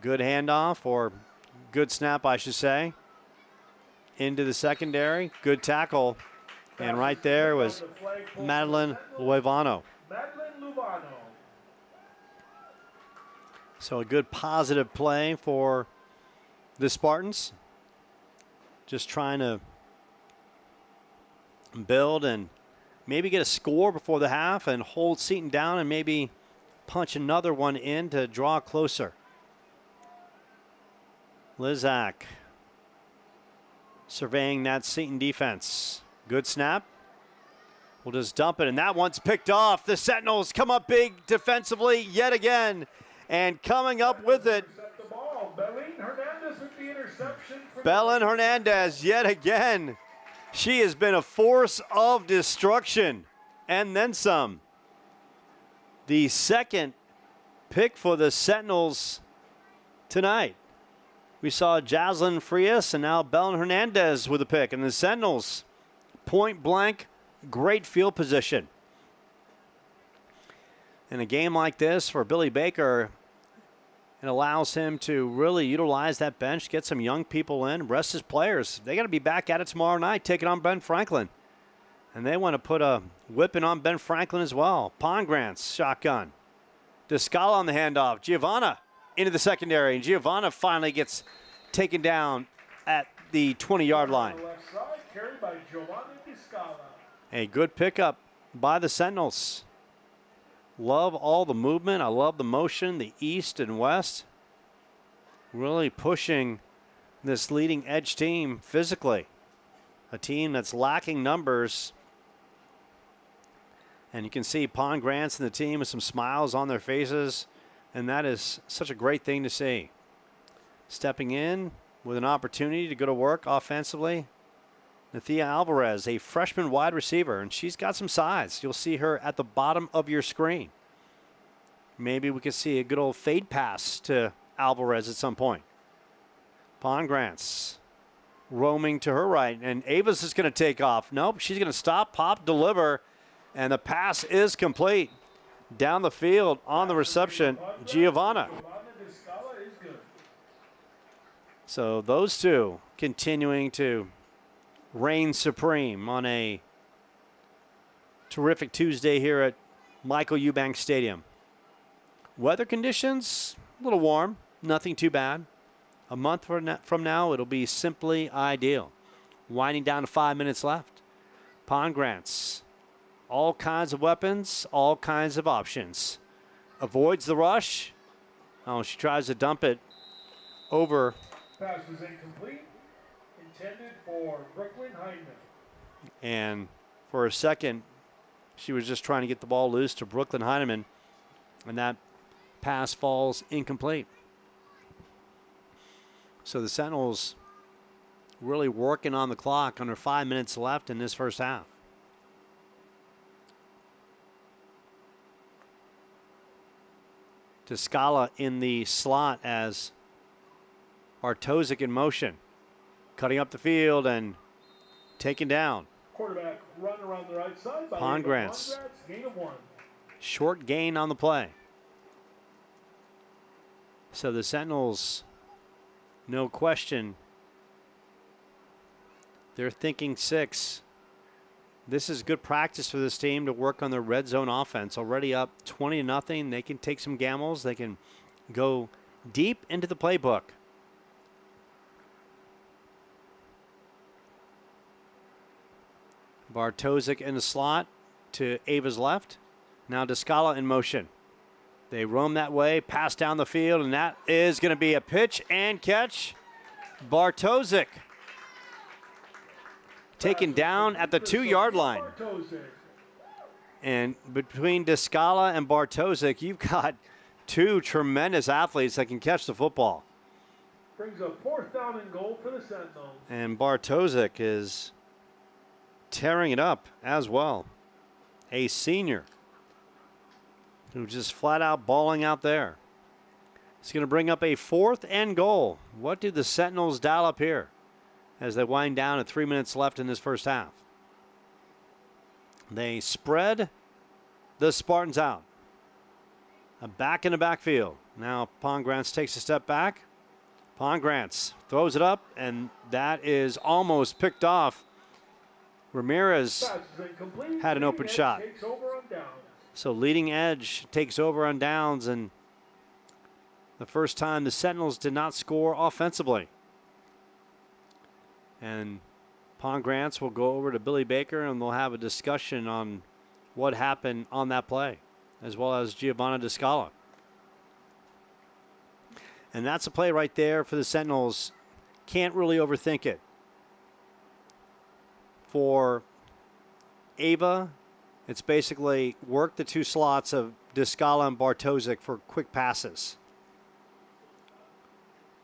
Good handoff, or good snap, I should say, into the secondary. Good tackle. And right there was Madeline Luevano. So a good positive play for the Spartans. Just trying to build and maybe get a score before the half and hold Seton down and maybe punch another one in to draw closer. Lizak surveying that Seton defense. Good snap. We'll just dump it, and that one's picked off. The Sentinels come up big defensively yet again, and coming up with it. Belen Hernandez yet again. She has been a force of destruction, and then some. The second pick for the Sentinels tonight. We saw Jaslyn Frias and now Belen Hernandez with a pick. And the Sentinels, point blank, great field position. In a game like this for Billy Baker, It allows him to really utilize that bench, get some young people in, rest his players. They got to be back at it tomorrow night, taking on Ben Franklin. And they want to put a whipping on Ben Franklin as well. Pongrantz, shotgun. Descala on the handoff. Giovanna into the secondary. And Giovanna finally gets taken down at the 20-yard line. Left side, carried by Giovanni Descala. A good pickup by the Sentinels. Love all the movement. I love the motion, the east and west. Really pushing this leading edge team physically. A team that's lacking numbers. And you can see Pongrantz and the team with some smiles on their faces. And that is such a great thing to see. Stepping in with an opportunity to go to work offensively. Nathia Alvarez, a freshman wide receiver, and she's got some size. You'll see her at the bottom of your screen. Maybe we could see a good old fade pass to Alvarez at some point. Pongrantz roaming to her right, and Avis is going to take off. Nope, she's going to stop, pop, deliver, and the pass is complete. Down the field on the reception, Giovanna. So those two continuing to reign supreme on a terrific Tuesday here at Michael Eubanks Stadium. Weather conditions, a little warm, nothing too bad. A month from now, it'll be simply ideal. Winding down to 5 minutes left. Pongrantz, all kinds of weapons, all kinds of options. Avoids the rush. Oh, she tries to dump it over. Pass was incomplete. Intended for Brooklyn Hyman. And for a second, she was just trying to get the ball loose to Brooklyn Heineman, and that pass falls incomplete. So the Sentinels really working on the clock under 5 minutes left in this first half. Descala in the slot as Bartosik in motion. Cutting up the field and taken down. Quarterback run around the right side. Pongrantz. Gain of 1. Short gain on the play. So the Sentinels, no question, they're thinking 6. This is good practice for this team to work on their red zone offense. Already up 20-0. They can take some gambles. They can go deep into the playbook. Bartosik in the slot to Ava's left. Now Descala in motion. They roam that way, pass down the field, and that is going to be a pitch and catch. Bartosik taken down at the 2-yard line. And between Descala and Bartosik, you've got two tremendous athletes that can catch the football. Brings a 4th down and goal for the Sentinels. And Bartosik is tearing it up as well. A senior who just flat out balling out there. It's going to bring up a 4th and goal. What do the Sentinels dial up here as they wind down at 3 minutes left in this first half? They spread the Spartans out. Back in the backfield. Now Pongrantz takes a step back. Pongrantz throws it up, and that is almost picked off. Ramirez had an open shot. So leading edge takes over on downs, and the first time the Sentinels did not score offensively. And Pongrantz will go over to Billy Baker, and they'll have a discussion on what happened on that play, as well as Giovanna Descala. And that's a play right there for the Sentinels. Can't really overthink it. For Ava, it's basically work the 2 slots of Descala and Bartosik for quick passes.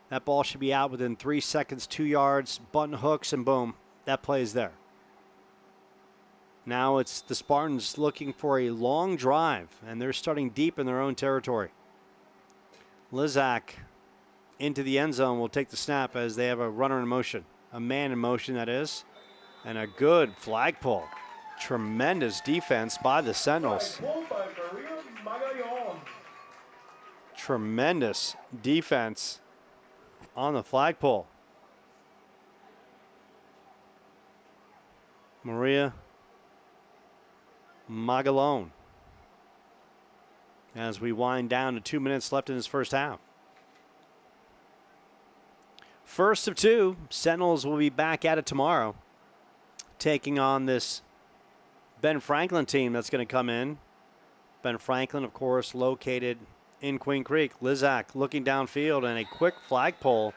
That ball should be out within 3 seconds, 2 yards, button hooks, and boom, that play is there. Now it's the Spartans looking for a long drive, and they're starting deep in their own territory. Lizak into the end zone will take the snap as they have a runner in motion. A man in motion, that is. And a good flag pull. Tremendous defense by the Sentinels. Tremendous defense on the flagpole. Maria Magalone. As we wind down to 2 minutes left in this first half. First of two, Sentinels will be back at it tomorrow, taking on this Ben Franklin team that's going to come in. Ben Franklin, of course, located in Queen Creek. Lizak looking downfield and a quick flagpole.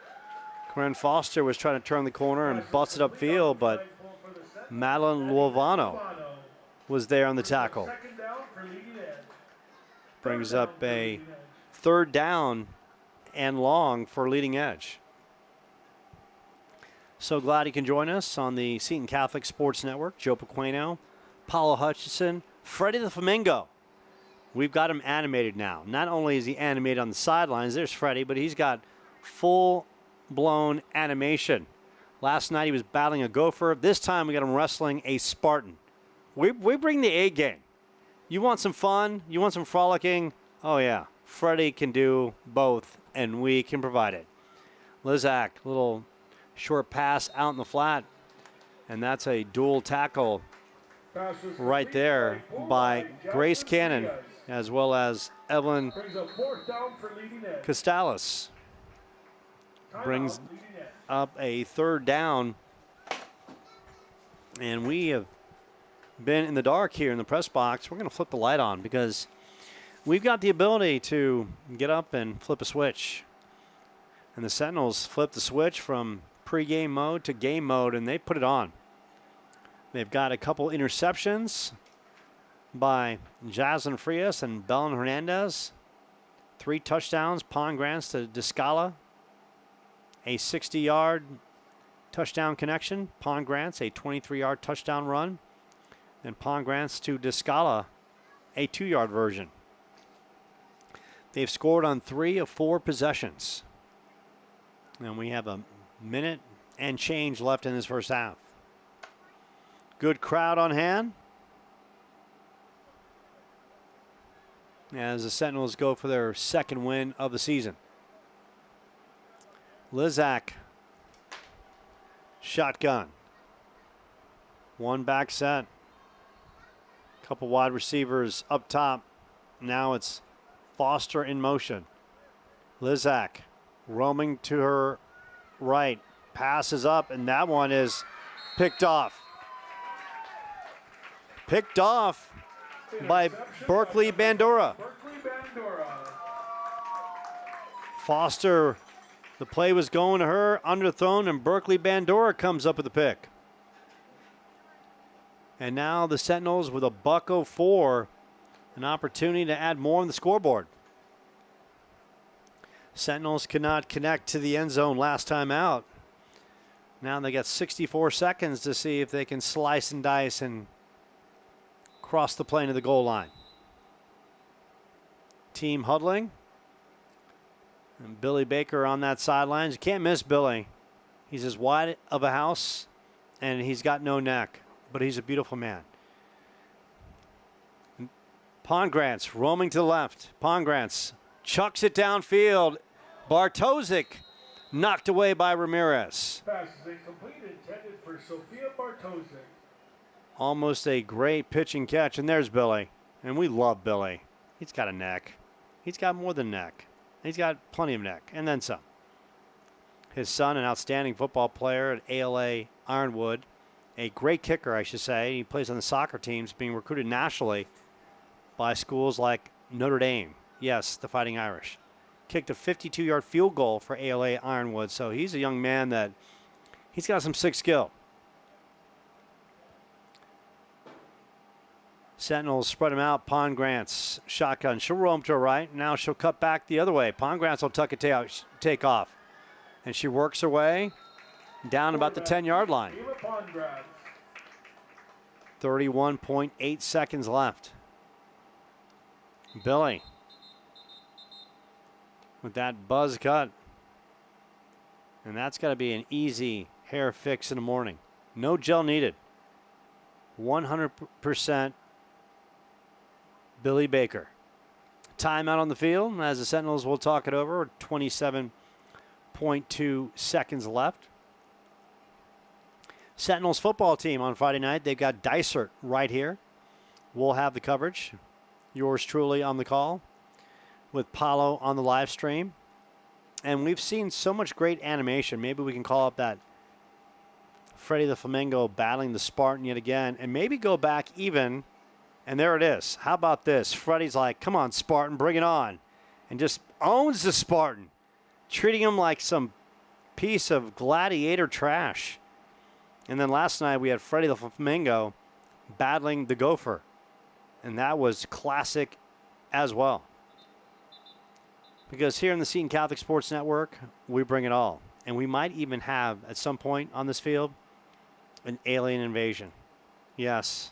Corinne Foster was trying to turn the corner and busted upfield, but Madeline Luovano was there on the tackle. Brings up a third down and long for leading edge. So glad you can join us on the Seton Catholic Sports Network. Joe Pequeno, Paulo Hutchinson, Freddie the Flamingo. We've got him animated now. Not only is he animated on the sidelines, there's Freddie, but he's got full-blown animation. Last night he was battling a gopher. This time we got him wrestling a Spartan. We bring the A game. You want some fun? You want some frolicking? Oh, yeah. Freddie can do both, and we can provide it. Lizak, little short pass out in the flat, and that's a dual tackle right there by Grace Cannon, as well as Evelyn Costalis. Brings up a third down, and we have been in the dark here in the press box. We're going to flip the light on because we've got the ability to get up and flip a switch. And the Sentinels flip the switch from pregame mode to game mode, and they put it on. They've got a couple interceptions by Jaslyn Frias and Belen Hernandez. 3 touchdowns, Pond Grants to Descala. A 60-yard touchdown connection. Pond Grants, a 23-yard touchdown run. And Pond Grants to Descala, a 2-yard version. They've scored on 3 of 4 possessions. And we have a minute and change left in this first half. Good crowd on hand as the Sentinels go for their second win of the season. Lizak, shotgun. 1 back set. Couple wide receivers up top. Now it's Foster in motion. Lizak roaming to her right. Passes up, and that one is picked off. Picked off by Berkeley Bandura. Foster, the play was going to her, underthrown, and Berkeley Bandura comes up with the pick. And now the Sentinels with a $1.04, an opportunity to add more on the scoreboard. Sentinels could not connect to the end zone last time out. Now they got 64 seconds to see if they can slice and dice and cross the plane to the goal line. Team huddling. And Billy Baker on that sideline. You can't miss Billy. He's as wide of a house, and he's got no neck, but he's a beautiful man. Pond Grants roaming to the left. Pond Grants chucks it downfield. Bartosik knocked away by Ramirez. Pass is incomplete, intended for Sophia Bartosik. Almost a great pitch and catch, and there's Billy. And we love Billy. He's got a neck. He's got more than neck. He's got plenty of neck, and then some. His son, an outstanding football player at ALA Ironwood, a great kicker, I should say. He plays on the soccer teams, being recruited nationally by schools like Notre Dame. Yes, the Fighting Irish. Kicked a 52-yard field goal for ALA Ironwood, so he's a young man that he's got some sick skill. Sentinels spread him out. Pond Grants, shotgun. She'll roam to her right. Now she'll cut back the other way. Pond Grants will take off. And she works her way down about the 10-yard line. 31.8 seconds left. Billy with that buzz cut. And that's got to be an easy hair fix in the morning. No gel needed. 100% Billy Baker. timeout on the field as the Sentinels will talk it over. 27.2 seconds left. Sentinels football team on Friday night. They've got Dysart right here. We'll have the coverage. Yours truly on the call with Paulo on the live stream. And we've seen so much great animation. Maybe we can call up that Freddie the Flamingo battling the Spartan yet again, and maybe go back even, and there it is. How about this? Freddie's like, come on, Spartan, bring it on, and just owns the Spartan, treating him like some piece of gladiator trash. And then last night we had Freddie the Flamingo battling the Gopher, and that was classic as well. Because here in the Seton Catholic Sports Network, we bring it all. And we might even have, at some point on this field, an alien invasion. Yes,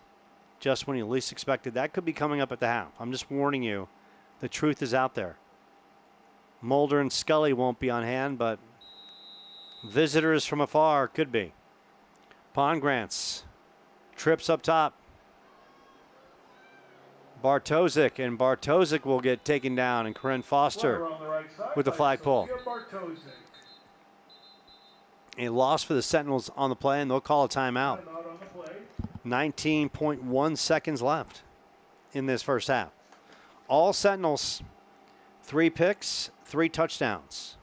just when you least expected. That could be coming up at the half. I'm just warning you. The truth is out there. Mulder and Scully won't be on hand, but visitors from afar could be. Pongrants trips up top. Bartosik, and Bartosik will get taken down, and Corinne Foster with the flagpole. A loss for the Sentinels on the play, and they'll call a timeout. 19.1 seconds left in this first half. All Sentinels, 3 picks, 3 touchdowns.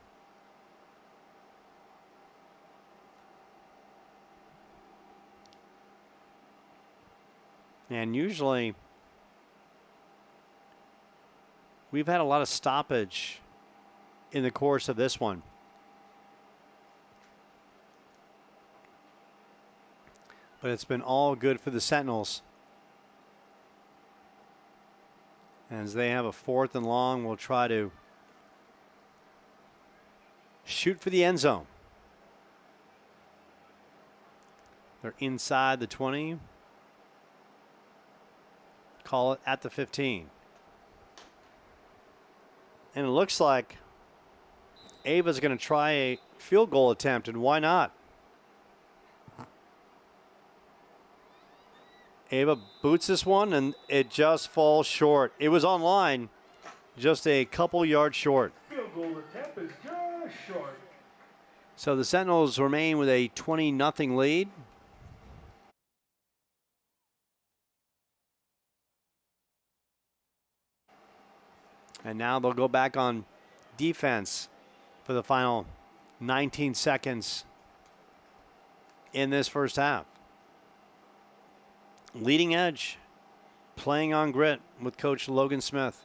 And usually we've had a lot of stoppage in the course of this one. But it's been all good for the Sentinels. As they have a 4th and long, we'll try to shoot for the end zone. They're inside the 20. Call it at the 15. And it looks like Ava's going to try a field goal attempt, and why not? Ava boots this one, and it just falls short. It was on line, just a couple yards short. Field goal attempt is just short. So the Sentinels remain with a 20-0 lead. And now they'll go back on defense for the final 19 seconds in this first half. Leading edge, playing on grit with Coach Logan Smith.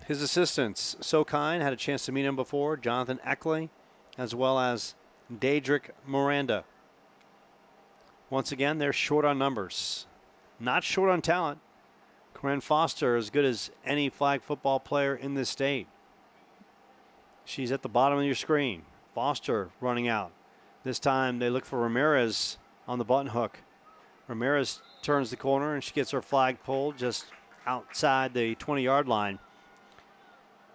His assistants, Seton, had a chance to meet him before, Jonathan Eckley, as well as Daedric Miranda. Once again, they're short on numbers, not short on talent. Corinne Foster, as good as any flag football player in this state. She's at the bottom of your screen. Foster running out. This time they look for Ramirez on the button hook. Ramirez turns the corner and she gets her flag pulled just outside the 20-yard line.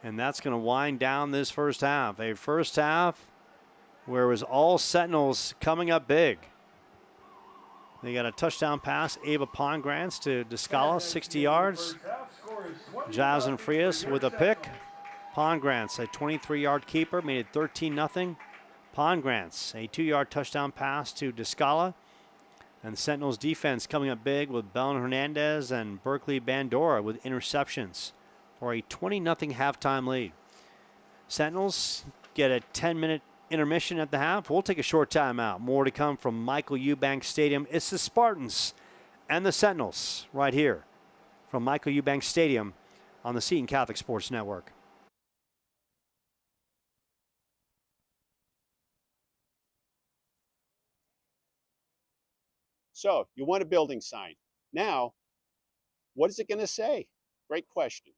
And that's going to wind down this first half. A first half where it was all Sentinels coming up big. They got a touchdown pass, Ava Pongrants to Descala, 60 yards. Jasmine Frias with a pick. Pongrants, a 23-yard keeper, made it 13-0. Pongrants, a 2-yard touchdown pass to Descala. And the Sentinels defense coming up big with Belen Hernandez and Berkeley Bandora with interceptions for a 20-0 halftime lead. Sentinels get a 10-minute intermission at the half. We'll take a short timeout. More to come from Michael Eubanks Stadium. It's the Spartans and the Sentinels right here from Michael Eubanks Stadium on the Seton Catholic Sports Network. So you want a building sign. Now, what is it going to say? Great question.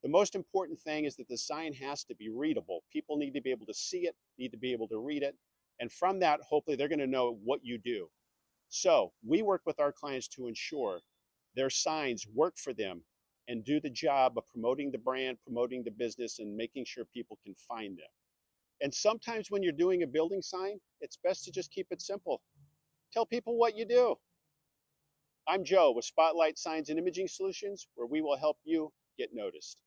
The most important thing is that the sign has to be readable. People need to be able to see it, need to be able to read it. And from that, hopefully they're going to know what you do. So we work with our clients to ensure their signs work for them and do the job of promoting the brand, promoting the business, and making sure people can find them. And sometimes when you're doing a building sign, it's best to just keep it simple. Tell people what you do. I'm Joe with Spotlight Signs and Imaging Solutions, where we will help you get noticed.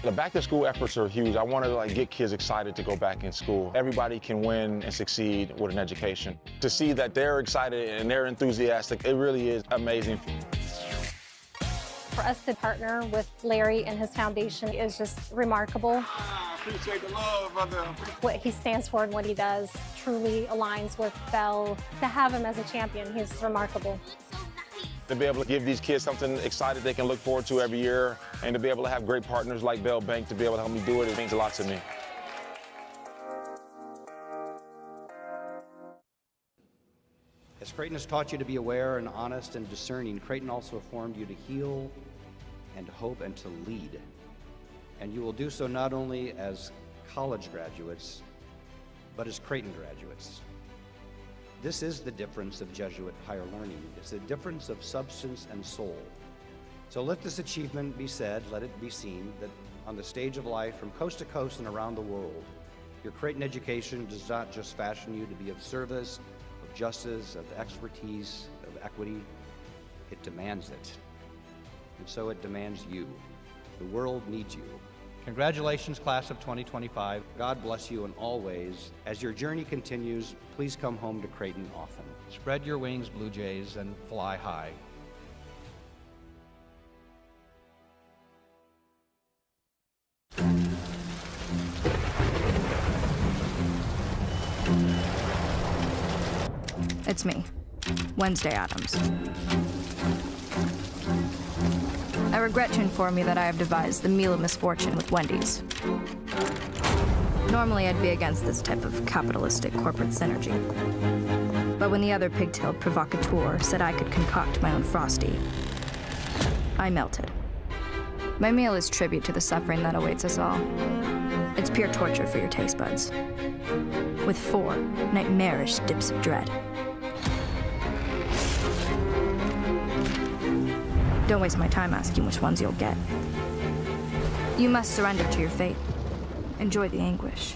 The back-to-school efforts are huge. I want to get kids excited to go back in school. Everybody can win and succeed with an education. To see that they're excited and they're enthusiastic, it really is amazing. For us to partner with Larry and his foundation is just remarkable. Appreciate the love, brother. What he stands for and what he does truly aligns with Bell. To have him as a champion, he's remarkable. To be able to give these kids something exciting they can look forward to every year, and to be able to have great partners like Bell Bank to be able to help me do it, it means a lot to me. As Creighton has taught you to be aware and honest and discerning, Creighton also formed you to heal and to hope and to lead. And you will do so not only as college graduates, but as Creighton graduates. This is the difference of Jesuit higher learning. It's the difference of substance and soul. So let this achievement be said, let it be seen, that on the stage of life, from coast to coast and around the world, your Creighton education does not just fashion you to be of service, of justice, of expertise, of equity. It demands it. And so it demands you. The world needs you. Congratulations, class of 2025. God bless you in all ways. As your journey continues, please come home to Creighton often. Spread your wings, Blue Jays, and fly high. It's me, Wednesday Addams. I regret to inform you that I have devised the meal of misfortune with Wendy's. Normally, I'd be against this type of capitalistic corporate synergy. But when the other pigtailed provocateur said I could concoct my own Frosty, I melted. My meal is tribute to the suffering that awaits us all. It's pure torture for your taste buds, with 4 nightmarish dips of dread. Don't waste my time asking which ones you'll get. You must surrender to your fate. Enjoy the anguish.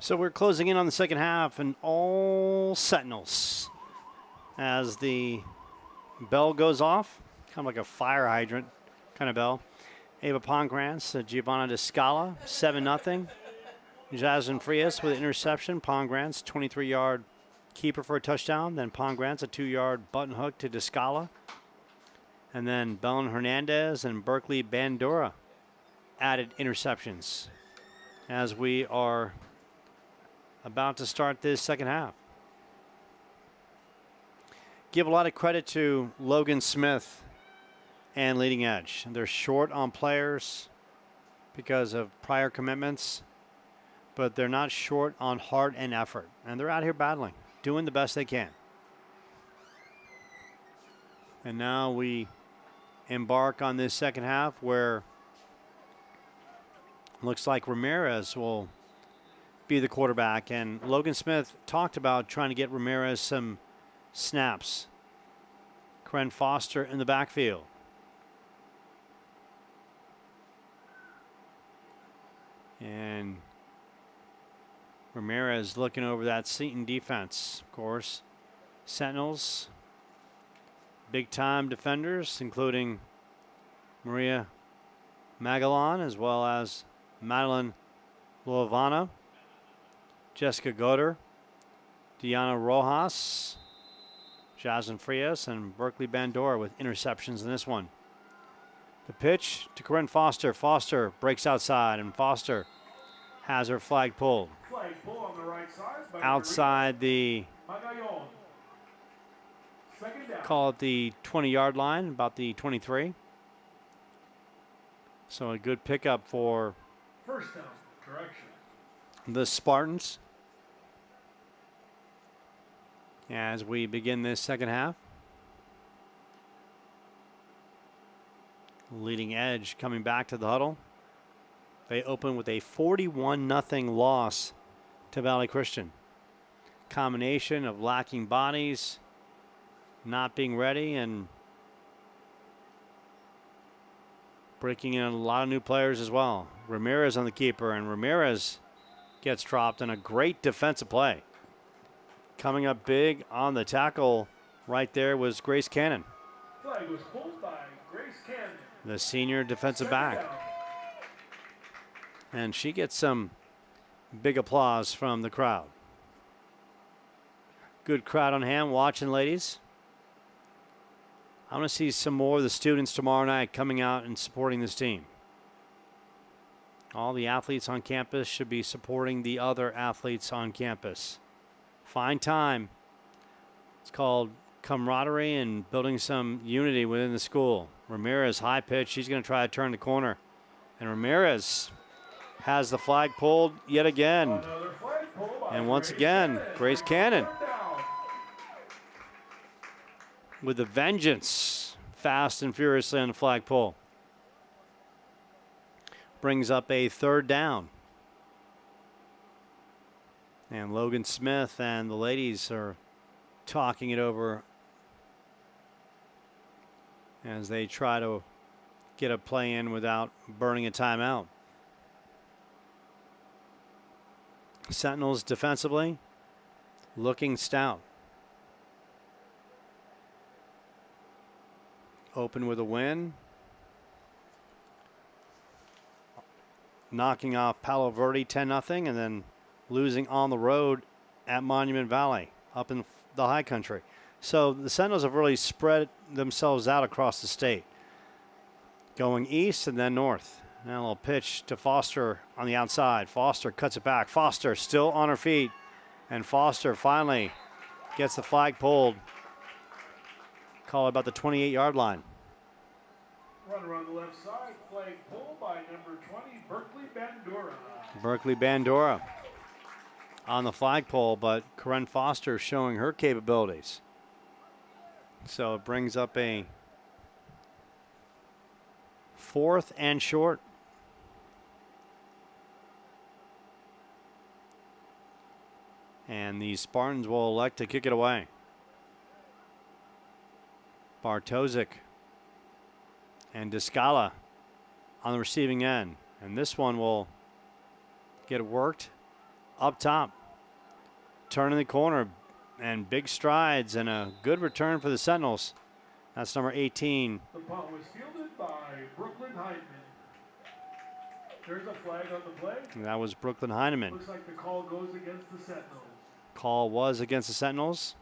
So we're closing in on the second half, and all Sentinels as the bell goes off, kind of like a fire hydrant kind of bell. Ava Pongrants, Giovanna Descala, 7-0. Jasmine Frias with an interception. Pongrants, 23-yard keeper for a touchdown. Then Pongrants, a 2-yard button hook to Descala. And then Belen Hernandez and Berkeley Bandura added interceptions as we are about to start this second half. Give a lot of credit to Logan Smith and Leading Edge. They're short on players because of prior commitments, but they're not short on heart and effort. And they're out here battling, doing the best they can. And now we embark on this second half where looks like Ramirez will be the quarterback. And Logan Smith talked about trying to get Ramirez some snaps. Karen Foster in the backfield. And Ramirez looking over that Seton defense, of course. Sentinels, big-time defenders, including Maria Magallan, as well as Madeline Luavana, Jessica Goder, Diana Rojas, Jasmine Frias, and Berkeley Bandura with interceptions in this one. The pitch to Corinne Foster. Foster breaks outside, and Foster has her flag pulled. Flag pull on the right side by Outside the, Magallon. Second down. call it the 20-yard line, about the 23. So a good pickup for First down. Correction. the Spartans as we begin this second half. Leading Edge coming back to the huddle. They open with a 41-0 loss to Valley Christian. Combination of lacking bodies, not being ready, and breaking in a lot of new players as well. Ramirez on the keeper, and Ramirez gets dropped in a great defensive play. Coming up big on the tackle right there was Grace Cannon, Flag was pulled by Grace Cannon. the senior defensive back. And she gets some big applause from the crowd. Good crowd on hand watching, ladies. I want to see some more of the students tomorrow night coming out and supporting this team. All the athletes on campus should be supporting the other athletes on campus. Fine time. It's called camaraderie and building some unity within the school. Ramirez, high pitch. She's going to try to turn the corner. And Ramirez has the flag pulled yet again. And once again, Grace Cannon with a vengeance, fast and furiously on the flag pull. Brings up a third down. And Logan Smith and the ladies are talking it over as they try to get a play in without burning a timeout. Sentinels defensively looking stout. Open with a win. Knocking off Palo Verde 10-0 and then losing on the road at Monument Valley up in the high country. So the Sentinels have really spread themselves out across the state, going east and then north. And a little pitch to Foster on the outside. Foster cuts it back. Foster still on her feet. And Foster finally gets the flag pulled. Call it about the 28-yard line. Runner on the left side, flag pulled by number 20, Berkeley Bandura. Berkeley Bandura on the flagpole, but Corinne Foster showing her capabilities. So it brings up a 4th and short. And the Spartans will elect to kick it away. Bartosik and Descala on the receiving end. And this one will get worked up top. Turning the corner and big strides and a good return for the Sentinels. That's number 18. The punt was fielded by Brooklyn Heineman. There's a flag on the play. And that was Brooklyn Heineman. Looks like the call goes against the Sentinels. Call was against the Sentinels.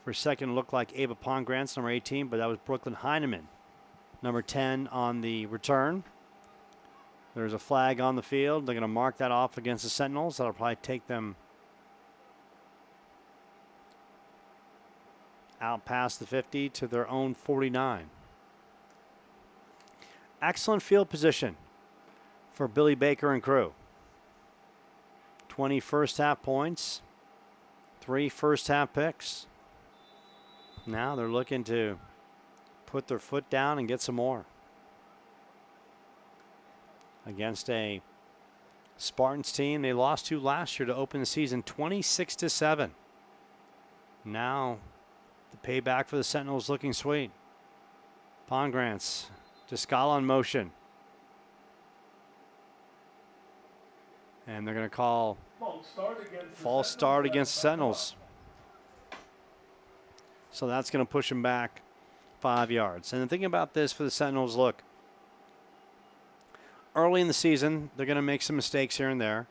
For a second, it looked like Ava Pongrantz, number 18, but that was Brooklyn Heineman, number 10 on the return. There's a flag on the field. They're going to mark that off against the Sentinels. That'll probably take them out past the 50 to their own 49. Excellent field position for Billy Baker and crew. 20 first half points, 3 first half picks. Now they're looking to put their foot down and get some more. Against a Spartans team they lost to last year to open the season 26-7. Now the payback for the Sentinels looking sweet. Pongrantz, Descala in motion. And they're going to call false start against the Sentinels. So that's going to push them back 5 yards. And the thing about this for the Sentinels, look, early in the season, they're going to make some mistakes here and there.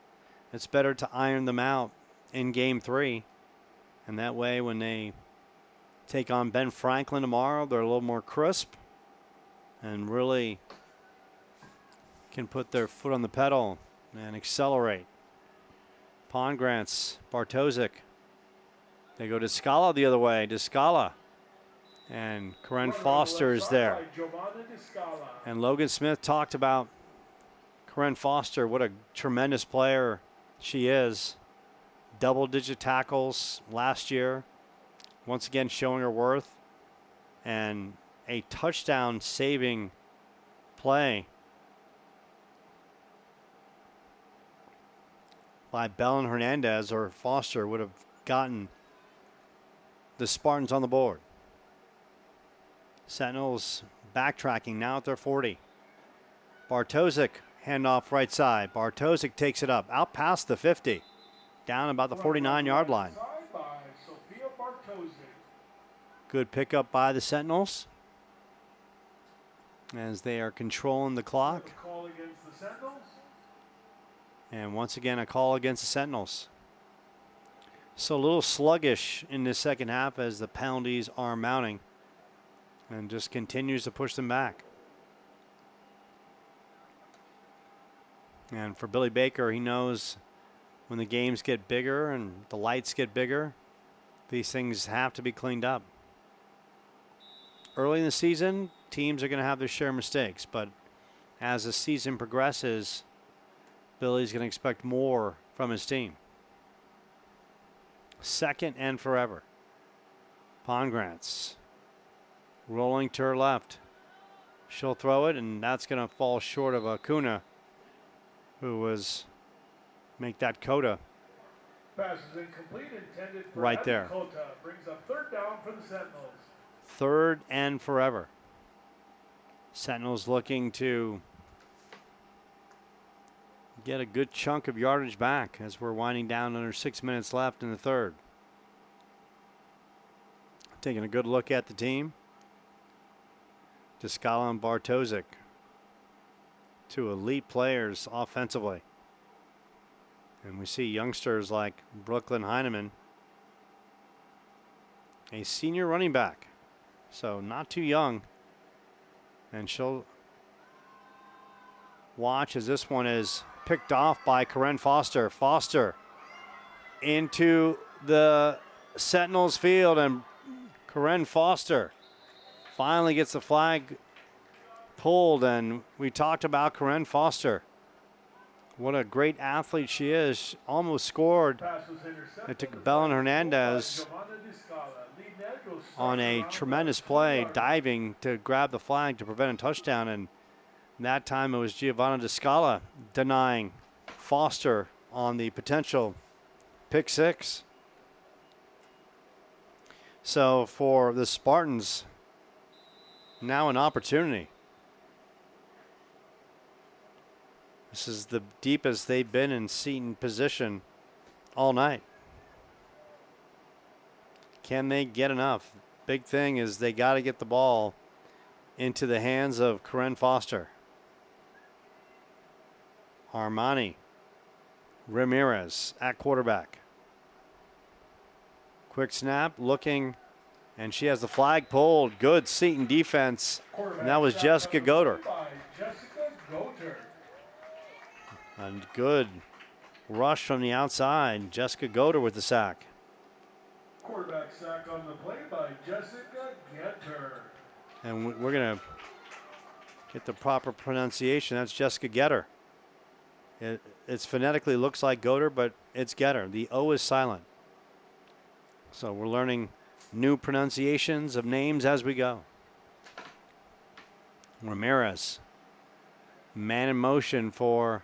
It's better to iron them out in game 3. And that way, when they take on Ben Franklin tomorrow, they're a little more crisp and really can put their foot on the pedal and accelerate. Pongrantz, Bartosik. They go to Descala the other way. Descala. And Corinne Foster is there. And Logan Smith talked about Corinne Foster, what a tremendous player she is. Double-digit tackles last year. Once again showing her worth. And a touchdown-saving play by Belen Hernandez, or Foster would have gotten the Spartans on the board. Sentinels backtracking now at their 40. Bartosik, handoff right side. Bartosik takes it up, out past the 50, down about the 49-yard line. Good pickup by the Sentinels as they are controlling the clock. And once again, a call against the Sentinels. So a little sluggish in the second half as the penalties are mounting and just continues to push them back. And for Billy Baker, he knows when the games get bigger and the lights get bigger, these things have to be cleaned up. Early in the season, teams are going to have their share of mistakes, but as the season progresses, Billy's going to expect more from his team. Second and forever. Pongrantz rolling to her left. She'll throw it, and that's going to fall short of Acuna, who was make that coda Pass is incomplete, intended for right there. Kota. Brings up third down for the Sentinels. Third and forever. Sentinels looking to get a good chunk of yardage back as we're winding down under 6 minutes left in the third. Taking a good look at the team. Descala and Bartosik, two elite players offensively. And we see youngsters like Brooklyn Heineman, a senior running back, so not too young. And she'll watch as this one is picked off by Corinne Foster. Foster into the Sentinels field, and Corinne Foster finally gets the flag pulled. And we talked about Corinne Foster. What a great athlete she is. She almost scored. It took Belen Hernandez on a tremendous play, diving to grab the flag to prevent a touchdown. And that time it was Giovanna Descala denying Foster on the potential pick six. So for the Spartans, now an opportunity. This is the deepest they've been in Seton position all night. Can they get enough? Big thing is they got to get the ball into the hands of Corinne Foster. Armani Ramirez at quarterback. Quick snap, looking, and she has the flag pulled. Good Seton defense, and that was Jessica Goder. And good rush from the outside. Jessica Goder with the sack. Quarterback sack on the play by Jessica Getter. And we're going to get the proper pronunciation. That's Jessica Getter. It's phonetically looks like Goder, but it's Getter. The O is silent. So we're learning new pronunciations of names as we go. Ramirez. Man in motion for...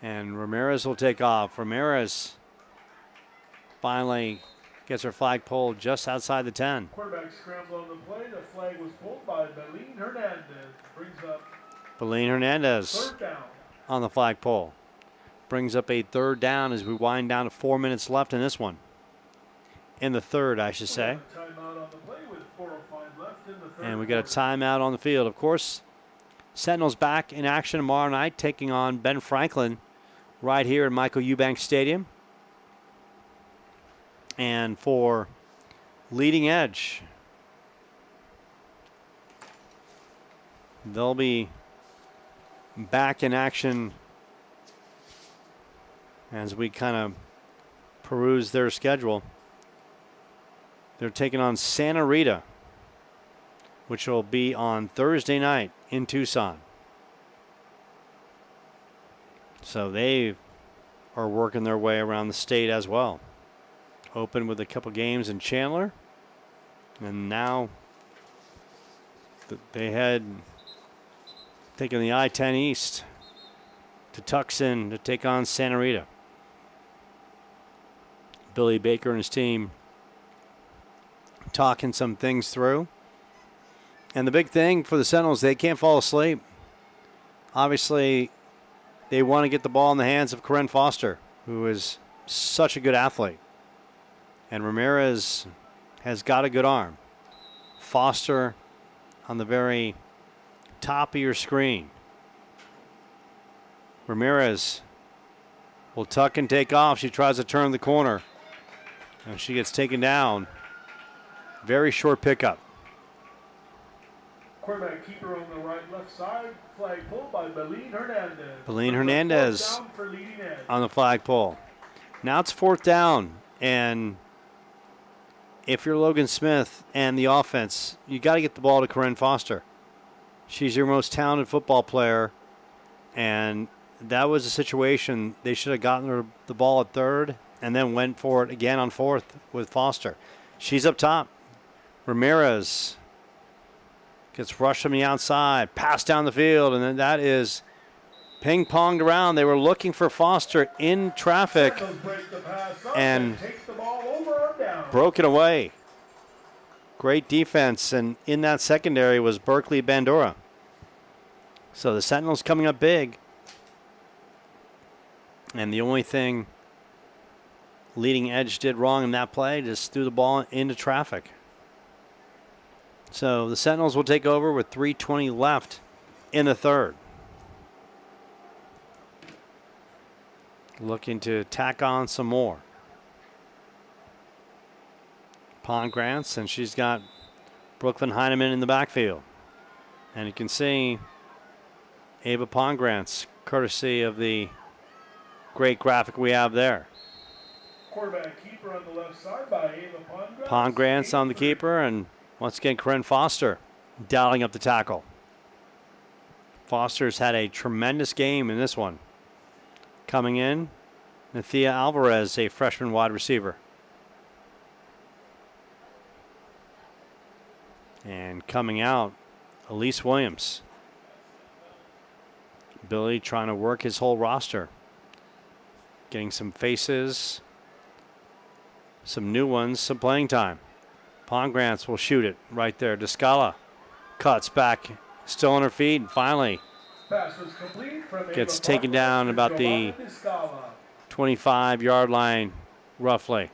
And Ramirez will take off. Ramirez finally gets her flag pulled just outside the 10. Quarterback scramble on the play. The flag was pulled by Beline Hernandez. Brings up Beline Hernandez third down on the flag pole. Brings up a third down as we wind down to 4 minutes left in this one. In the third, I should say. Timeout on the play with 4:05 left in the third. And we got a timeout on the field. Of course, Sentinels back in action tomorrow night, taking on Ben Franklin right here at Michael Eubanks Stadium. And for Leading Edge, they'll be back in action as we kind of peruse their schedule. They're taking on Santa Rita, which will be on Thursday night in Tucson. So they are working their way around the state as well. Open with a couple games in Chandler. And now they had taken the I-10 East to Tucson to take on Santa Rita. Billy Baker and his team talking some things through. And the big thing for the Sentinels, they can't fall asleep. Obviously, they want to get the ball in the hands of Corinne Foster, who is such a good athlete. And Ramirez has got a good arm. Foster on the very top of your screen. Ramirez will tuck and take off. She tries to turn the corner. And she gets taken down. Very short pickup. Quarterback keeper on the right, left side. Flag pulled by Beline Hernandez. Beline Hernandez Down for Leading Edge. on the flagpole. Now it's fourth down. And if you're Logan Smith and the offense, you got to get the ball to Corinne Foster. She's your most talented football player. And that was a situation they should have gotten her the ball at third and then went for it again on fourth with Foster. She's up top. Ramirez gets rushed from the outside, passed down the field, and then that is ping-ponged around. They were looking for Foster in traffic and broke it away. Great defense, and in that secondary was Berkeley Bandura. So the Sentinels coming up big. And the only thing Leading Edge did wrong in that play, just threw the ball into traffic. So the Sentinels will take over with 3:20 left in the third. Looking to tack on some more. Pongrants, and she's got Brooklyn Heineman in the backfield. And you can see Ava Pongrants, courtesy of the great graphic we have there. Quarterback keeper on the left side by Ava Pongrants. Pongrants on the keeper, and once again, Corinne Foster dialing up the tackle. Foster's had a tremendous game in this one. Coming in, Nathia Alvarez, a freshman wide receiver. And coming out, Elise Williams. Billy trying to work his whole roster. Getting some faces, some new ones, some playing time. Pongrants will shoot it right there. Descala cuts back, still on her feet. Finally, Pass was complete from Gets Ava taken down Bartos about to the Giovanna Discala. 25-yard line, roughly.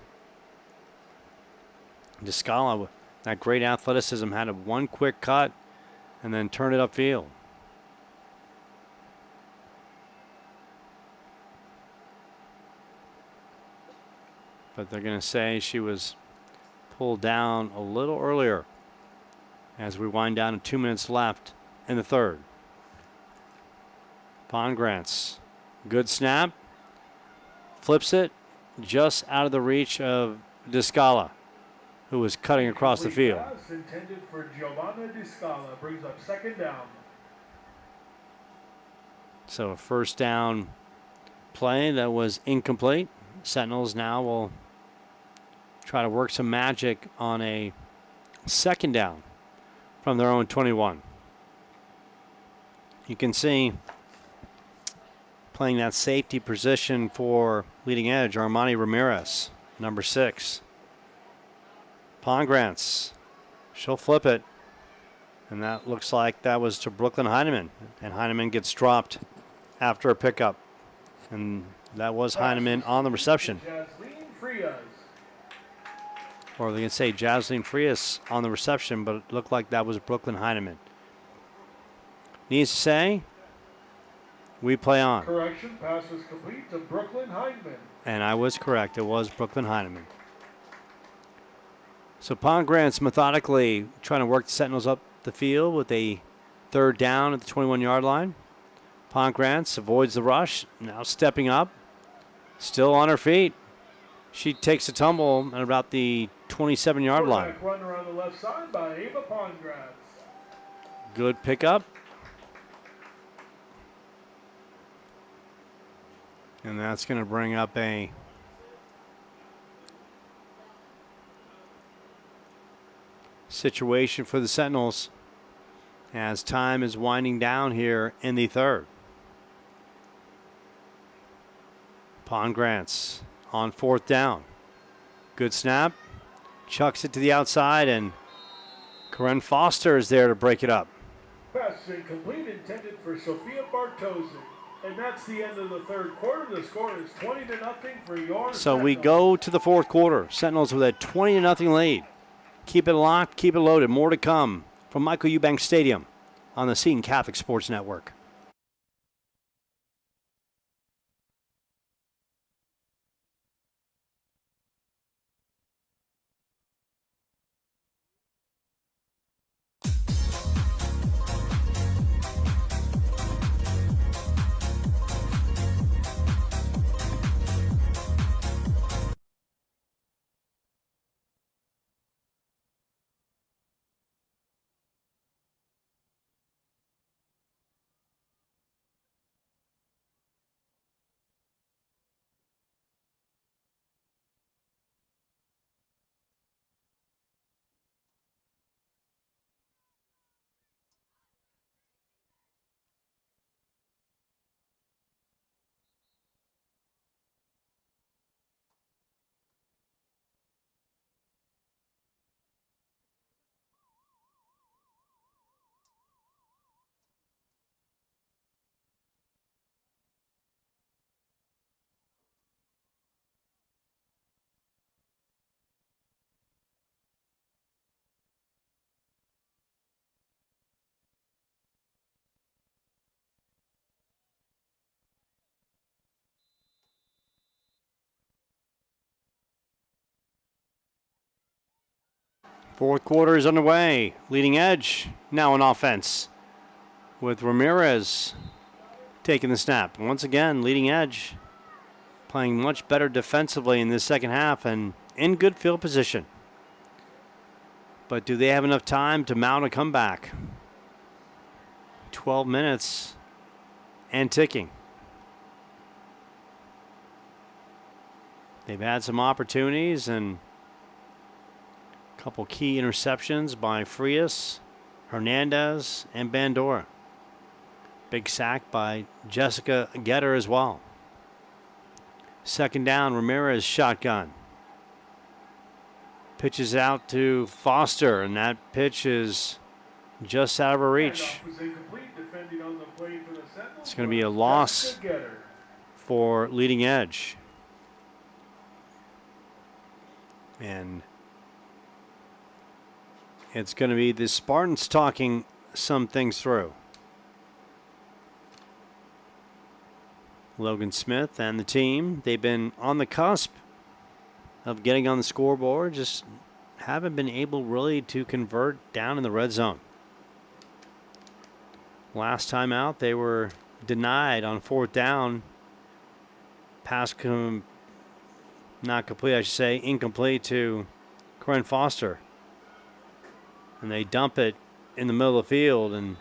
Discala, with that great athleticism, had one quick cut and then turned it upfield. But they're going to say she was pulled down a little earlier as we wind down to 2 minutes left in the third. Pongrants, good snap, flips it just out of the reach of Discala, who was cutting across the field. Pass intended for Giovanna Discala brings up second down. So a first down play that was incomplete. Sentinels now will try to work some magic on a second down from their own 21. You can see playing that safety position for leading edge, Armani Ramirez, number 6. Pongrants, she'll flip it. And that looks like that was to Brooklyn Heineman. And Heineman gets dropped after a pickup. And that was Heineman on the reception. Or they can say Jasleen Frias on the reception, but it looked like that was Brooklyn Heineman. Needs to say, we play on. Correction, pass was complete to Brooklyn Heineman. And I was correct. It was Brooklyn Heineman. So Pongrants methodically trying to work the Sentinels up the field with a third down at the 21-yard line. Pongrants avoids the rush, now stepping up, still on her feet. She takes a tumble at about the 27-yard line. Run around the left side by Ava Pongrants. Good pickup. And that's going to bring up a situation for the Sentinels as time is winding down here in the third. Pongrants on fourth down. Good snap. Chucks it to the outside, and Corinne Foster is there to break it up. Pass incomplete, intended for Sophia Bartosi. And that's the end of the third quarter. The score is 20-0 for your So we Sentinels. go to the fourth quarter. Sentinels with a 20-0 lead. Keep it locked, keep it loaded. More to come from Michael Eubanks Stadium on the Seton Catholic Sports Network. Fourth quarter is underway. Leading edge now on offense with Ramirez taking the snap. Once again, leading edge playing much better defensively in this second half and in good field position. But do they have enough time to mount a comeback? 12 minutes and ticking. They've had some opportunities and couple key interceptions by Frias, Hernandez, and Bandora. Big sack by Jessica Getter as well. Second down, Ramirez shotgun. Pitches out to Foster, and that pitch is just out of her reach. Handoff was incomplete. Defending on the play for the It's going to be a loss for leading edge. And it's going to be the Spartans talking some things through. Logan Smith and the team, they've been on the cusp of getting on the scoreboard, just haven't been able really to convert down in the red zone. Last time out, they were denied on 4th down. Pass not complete, I should say, incomplete to Corinne Foster. And they dump it in the middle of the field, and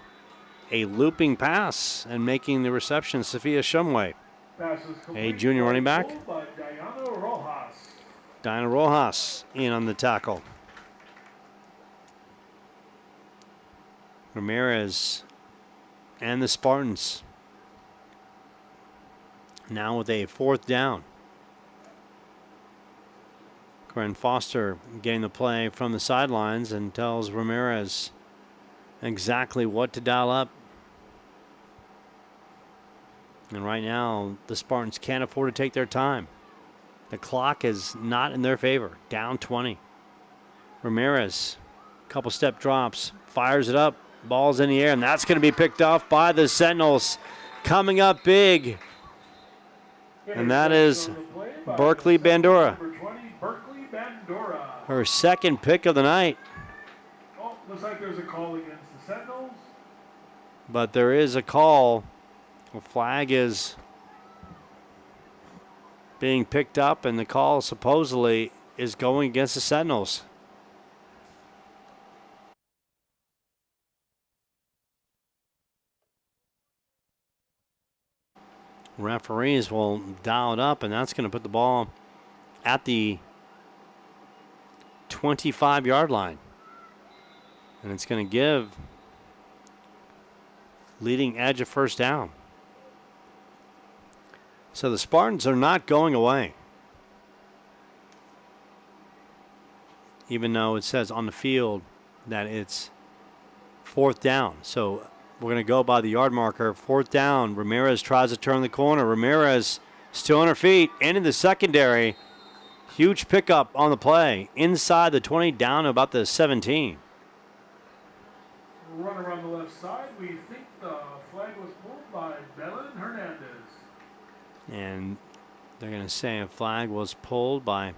a looping pass and making the reception, Sophia Shumway, a junior running back. Diana Rojas in on the tackle. Ramirez and the Spartans now with a 4th down. Corinne Foster getting the play from the sidelines and tells Ramirez exactly what to dial up. And right now, the Spartans can't afford to take their time. The clock is not in their favor. Down 20. Ramirez, couple step drops, fires it up. Ball's in the air, and that's going to be picked off by the Sentinels. Coming up big. And that is Berkeley Bandura. Her second pick of the night. Oh, looks like there's a call against the Sentinels. But there is a call. A flag is being picked up, and the call supposedly is going against the Sentinels. Referees will dial it up, and that's going to put the ball at the 25-yard line. And it's going to give leading edge a 1st down. So the Spartans are not going away. Even though it says on the field that it's 4th down. So we're going to go by the yard marker. 4th down. Ramirez tries to turn the corner. Ramirez still on her feet. And in the secondary. Huge pickup on the play. Inside the 20, down to about the 17. Run around the left side. We think the flag was pulled by Belen Hernandez. And they're going to say a flag was pulled by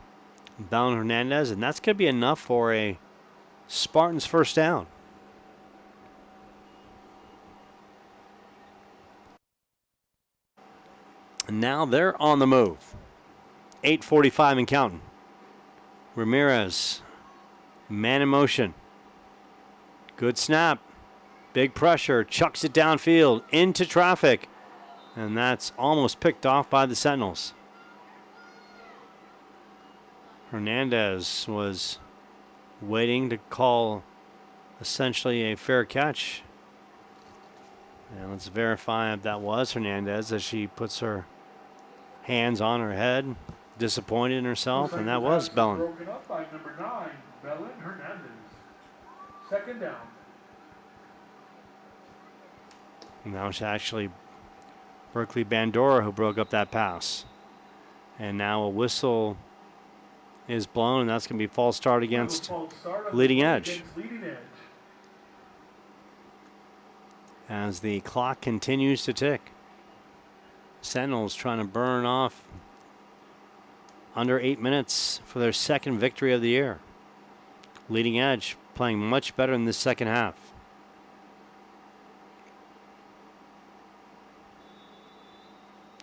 Belen Hernandez. And that's going to be enough for a Spartans 1st down. And now they're on the move. 8:45 and counting. Ramirez, man in motion. Good snap. Big pressure. Chucks it downfield into traffic. And that's almost picked off by the Sentinels. Hernandez was waiting to call essentially a fair catch. And let's verify if that was Hernandez as she puts her hands on her head, disappointed in herself, and that was Belen. Broken up by number 9, Belen Hernandez. 2nd down. And that was actually Berkeley Bandura who broke up that pass. And now a whistle is blown, and that's going to be false start against leading edge. As the clock continues to tick. Sentinels trying to burn off under 8 minutes for their 2nd victory of the year. Leading edge playing much better in this 2nd half.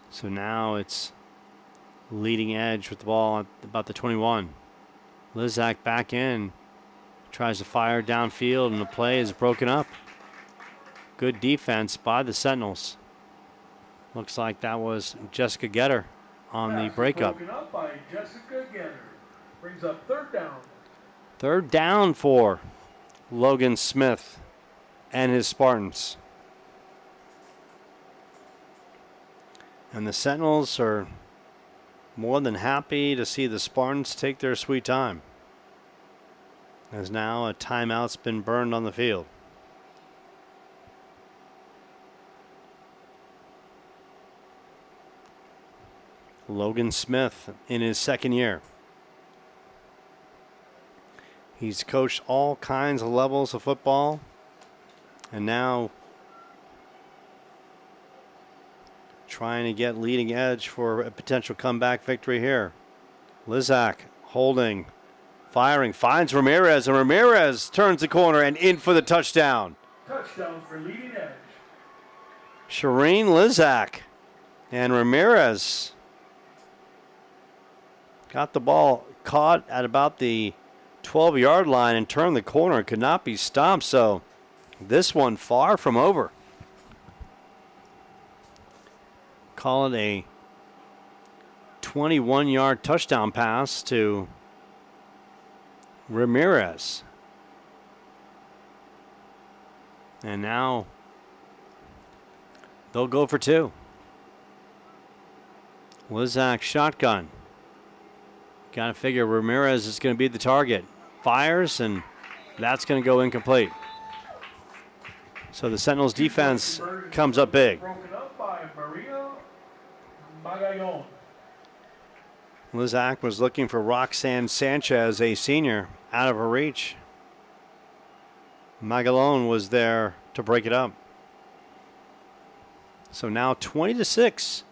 So now it's leading edge with the ball at about the 21. Lizak back in. Tries to fire downfield, and the play is broken up. Good defense by the Sentinels. Looks like that was Jessica Getter on the breakup. Broken up by Jessica Getter. Brings up 3rd down. 3rd down for Logan Smith and his Spartans. And the Sentinels are more than happy to see the Spartans take their sweet time. As now a timeout's been burned on the field. Logan Smith in his second year. He's coached all kinds of levels of football, and now trying to get leading edge for a potential comeback victory here. Lizak holding, firing, finds Ramirez, and Ramirez turns the corner and in for the touchdown. Touchdown for leading edge. Shireen Lizak and Ramirez got the ball caught at about the 12-yard line and turned the corner. Could not be stopped, so this one far from over. Call it a 21-yard touchdown pass to Ramirez. And now they'll go for two. Lizak shotgun. Got to figure Ramirez is going to be the target. Fires, and that's going to go incomplete. So the Sentinels defense comes up big. Broken up by Maria Magallon. Lizak was looking for Roxanne Sanchez, a senior, out of her reach. Magallon was there to break it up. So now 20-6.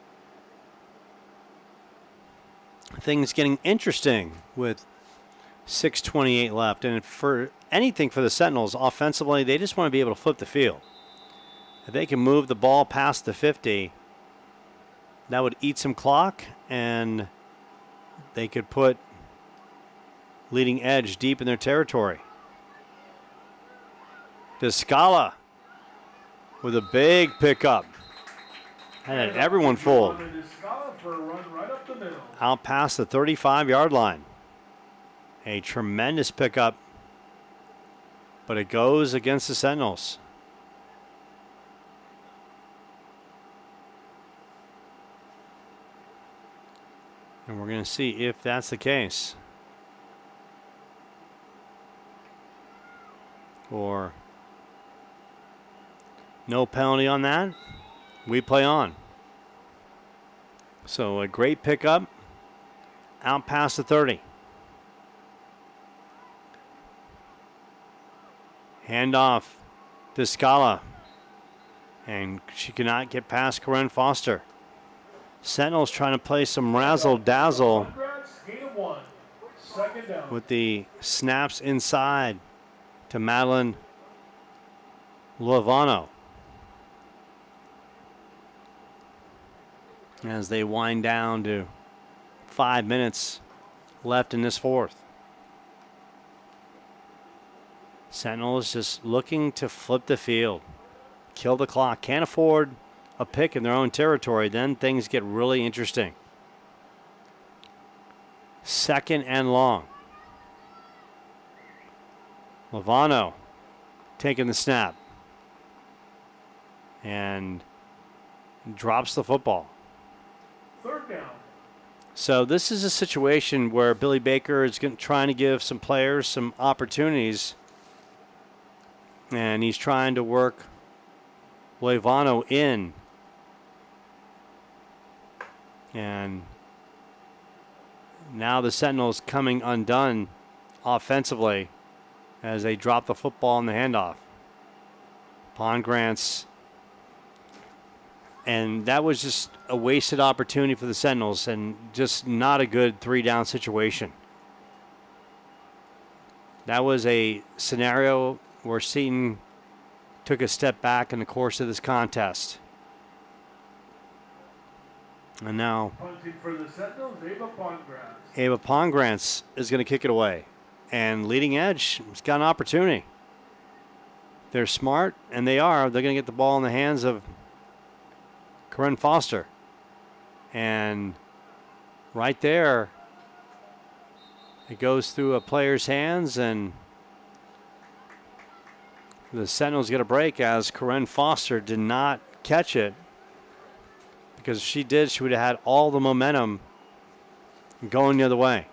Things getting interesting with 6:28 left. And for anything for the Sentinels offensively, they just want to be able to flip the field. If they can move the ball past the 50, that would eat some clock, and they could put leading edge deep in their territory. Descala with a big pickup. Had everyone fooled. Out past the 35-yard line. A tremendous pickup, but it goes against the Sentinels. And we're going to see if that's the case. Or no penalty on that. We play on. So a great pickup out past the 30. Handoff to Scala. And she cannot get past Corinne Foster. Sentinels trying to play some razzle-dazzle with the snaps inside to Madeline Lovano. As they wind down to 5 minutes left in this fourth. Sentinels just looking to flip the field, kill the clock. Can't afford a pick in their own territory. Then things get really interesting. 2nd and long. Lovano taking the snap and drops the football. 3rd down. So this is a situation where Billy Baker is trying to give some players some opportunities, and he's trying to work Lovano in. And now the Sentinels coming undone offensively as they drop the football in the handoff. Pongrantz. And that was just a wasted opportunity for the Sentinels and just not a good 3-down situation. That was a scenario where Seton took a step back in the course of this contest. And now Punting for the Sentinels, Ava Pongrantz. Ava Pongrantz is going to kick it away. And leading edge has got an opportunity. They're smart, and they are. They're going to get the ball in the hands of Corinne Foster. And right there, it goes through a player's hands, and the Sentinels get a break as Corinne Foster did not catch it. Because if she did, she would have had all the momentum going the other way.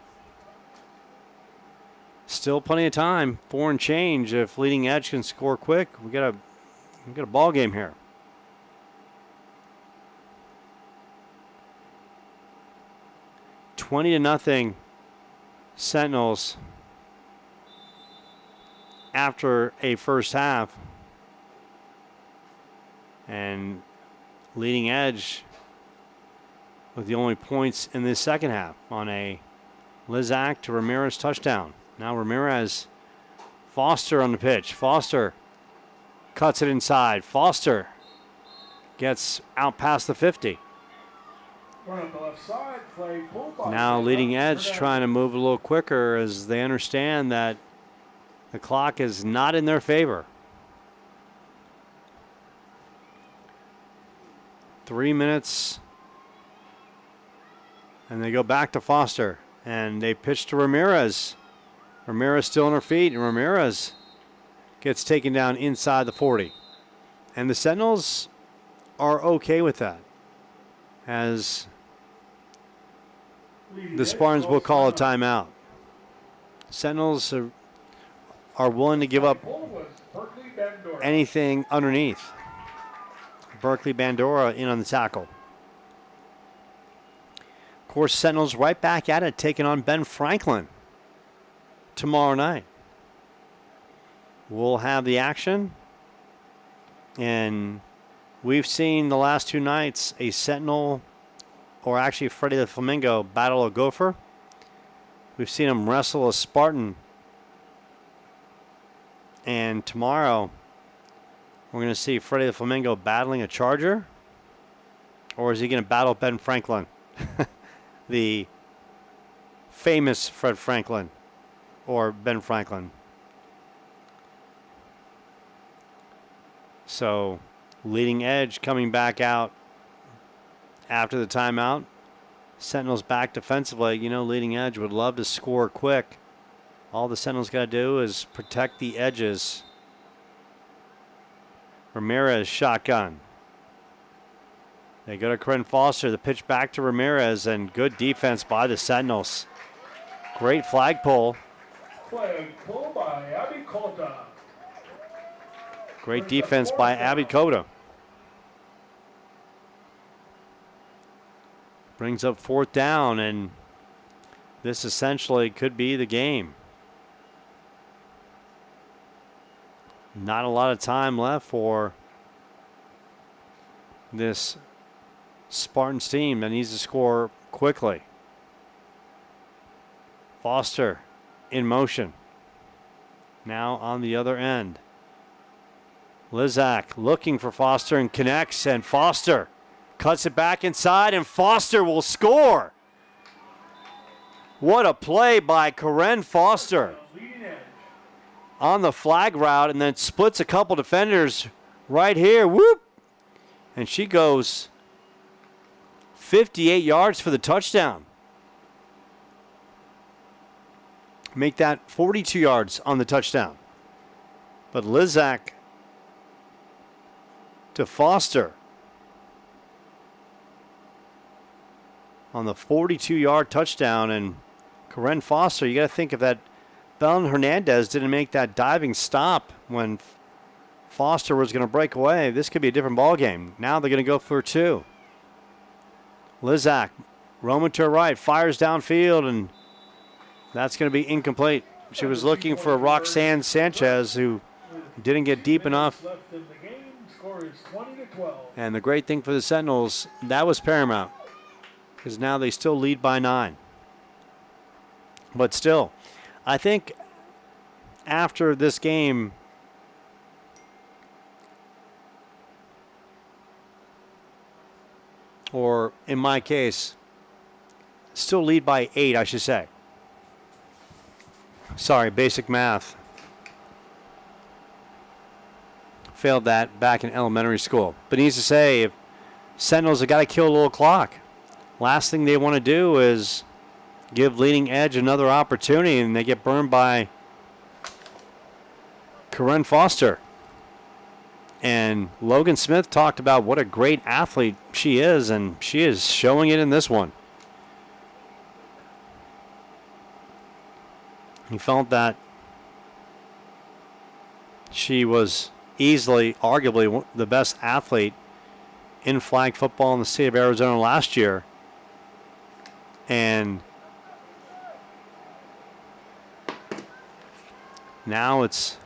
Still plenty of time, 4 and change. If leading edge can score quick, we got a ball game here. 20-0 Sentinels after a first half. And Leading Edge with the only points in this second half on a Lizak to Ramirez touchdown. Now Ramirez, Foster on the pitch. Foster cuts it inside. Foster gets out past the 50. On the left side, play pull by Now Leading Edge trying to move a little quicker as they understand that the clock is not in their favor. 3 minutes. And they go back to Foster. And they pitch to Ramirez. Ramirez still on her feet. And Ramirez gets taken down inside the 40. And the Sentinels are okay with that, as the Spartans will call a timeout. Sentinels are willing to give up anything underneath. Berkeley Bandora in on the tackle. Of course, Sentinels right back at it, taking on Ben Franklin tomorrow night. We'll have the action, and we've seen the last 2 nights a Sentinel, or actually Freddie the Flamingo, battle a Gopher. We've seen him wrestle a Spartan. And tomorrow, we're going to see Freddie the Flamingo battling a Charger. Or is he going to battle Ben Franklin? The famous Fred Franklin, or Ben Franklin. So, Leading Edge coming back out after the timeout. Sentinels back defensively. You know, Leading Edge would love to score quick. All the Sentinels got to do is protect the edges. Ramirez shotgun. They go to Corinne Foster. The pitch back to Ramirez, and good defense by the Sentinels. Great flagpole. Flag pull by Abby Cota. Great defense by Abby Cota. Brings up 4th down, and this essentially could be the game. Not a lot of time left for this Spartans team that needs to score quickly. Foster in motion. Now on the other end. Lizak looking for Foster and connects, and Foster cuts it back inside, and Foster will score. What a play by Corinne Foster on the flag route, and then splits a couple defenders right here. Whoop! And she goes 58 yards for the touchdown. Make that 42 yards on the touchdown. But Lizak to Foster on the 42-yard touchdown. And Corinne Foster, you got to think of that. Belen Hernandez didn't make that diving stop when Foster was going to break away. This could be a different ball game. Now they're going to go for 2. Lizak, roaming to her right, fires downfield, and that's going to be incomplete. She was looking for Roxanne Sanchez, who didn't get deep enough. And the great thing for the Sentinels, that was paramount, because now they still lead by 9. But still, I think after this game, or in my case, still lead by 8, I should say. Sorry, basic math. Failed that back in elementary school. But needs to say, if Sentinels have got to kill a little clock. Last thing they want to do is give Leading Edge another opportunity, and they get burned by Corinne Foster. And Logan Smith talked about what a great athlete she is, and she is showing it in this one. He felt that she was easily, arguably, the best athlete in flag football in the state of Arizona last year. And Now it's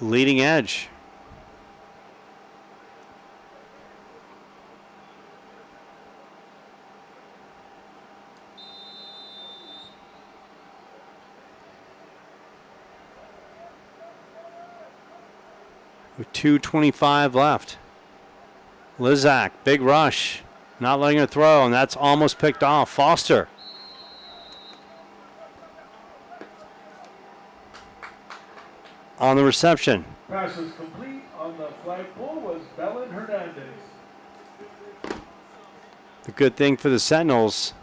leading edge. With 2:25 left. Lizak, big rush. Not letting her throw, and that's almost picked off. Foster. On the reception. Pass is complete. On the flagpole was Belen Hernandez. The good thing for the Sentinels,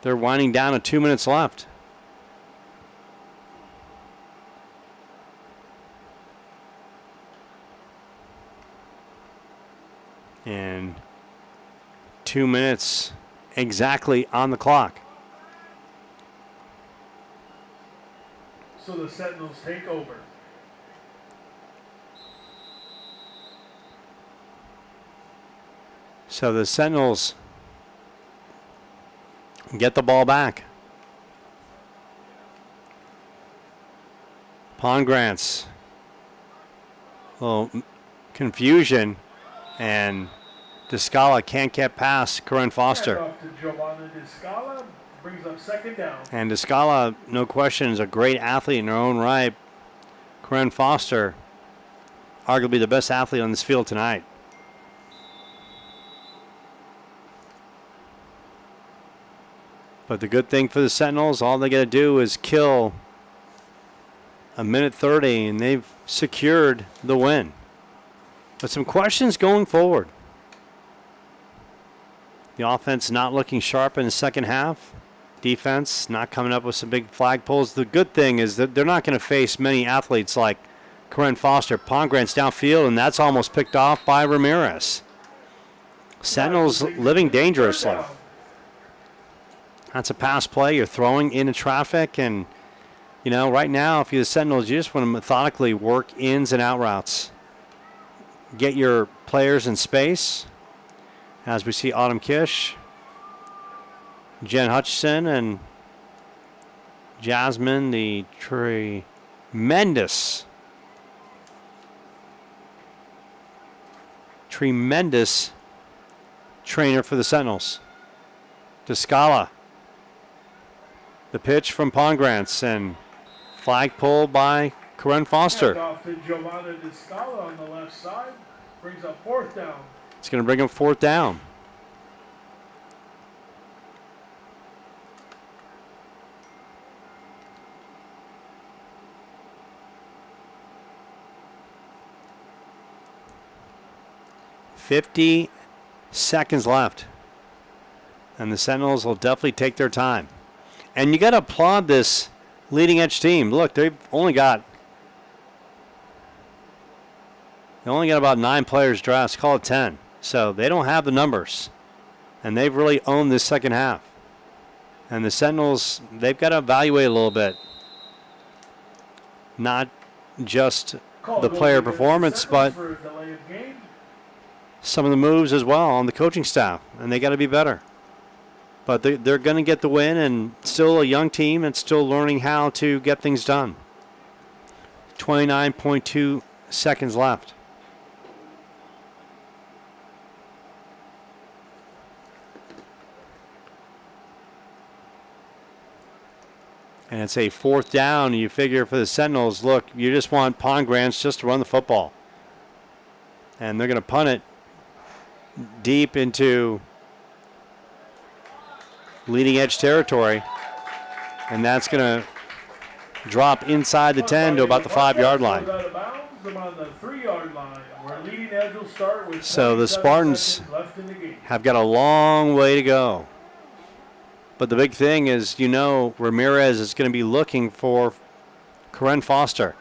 they're winding down at 2 minutes left. And 2 minutes exactly on the clock. So the Sentinels take over. So the Sentinels get the ball back. Pongrants. A little confusion, and Descala can't get past Corinne Foster. Off to Giovanna Descala, brings up second down. And Descala, no question, is a great athlete in her own right. Corinne Foster, arguably the best athlete on this field tonight. But the good thing for the Sentinels, all they got to do is kill a minute 30, and they've secured the win. But some questions going forward. The offense not looking sharp in the second half. Defense not coming up with some big flagpoles. The good thing is that they're not going to face many athletes like Corinne Foster. Pongrant's downfield, and that's almost picked off by Ramirez. Sentinels living dangerously. That's a pass play. You're throwing into traffic, and, you know, right now, if you're the Sentinels, you just want to methodically work ins and out routes. Get your players in space. As we see Autumn Kish, Jen Hutchison, and Jasmine, the tremendous trainer for the Sentinels. Descala. The pitch from Pongrants, and flagpole by Corinne Foster. Off to Giovanna Descala on the left side, brings up fourth down. It's going to bring up fourth down. $50 seconds left. And the Sentinels will definitely take their time. And you got to applaud this leading edge team. Look, they've only got about 9 players dressed, call it 10. So they don't have the numbers. And they've really owned this second half. And the Sentinels, they've got to evaluate a little bit. Not just the player performance, but some of the moves as well on the coaching staff. And they got to be better. But they're going to get the win, and still a young team and still learning how to get things done. 29.2 seconds left. And it's a fourth down. You figure for the Sentinels, look, you just want Pongrants just to run the football. And they're going to punt it deep into leading edge territory. And that's going to drop inside the 10 to about the 5-yard line. So the Spartans have got a long way to go. But the big thing is, you know, Ramirez is going to be looking for Corinne Foster.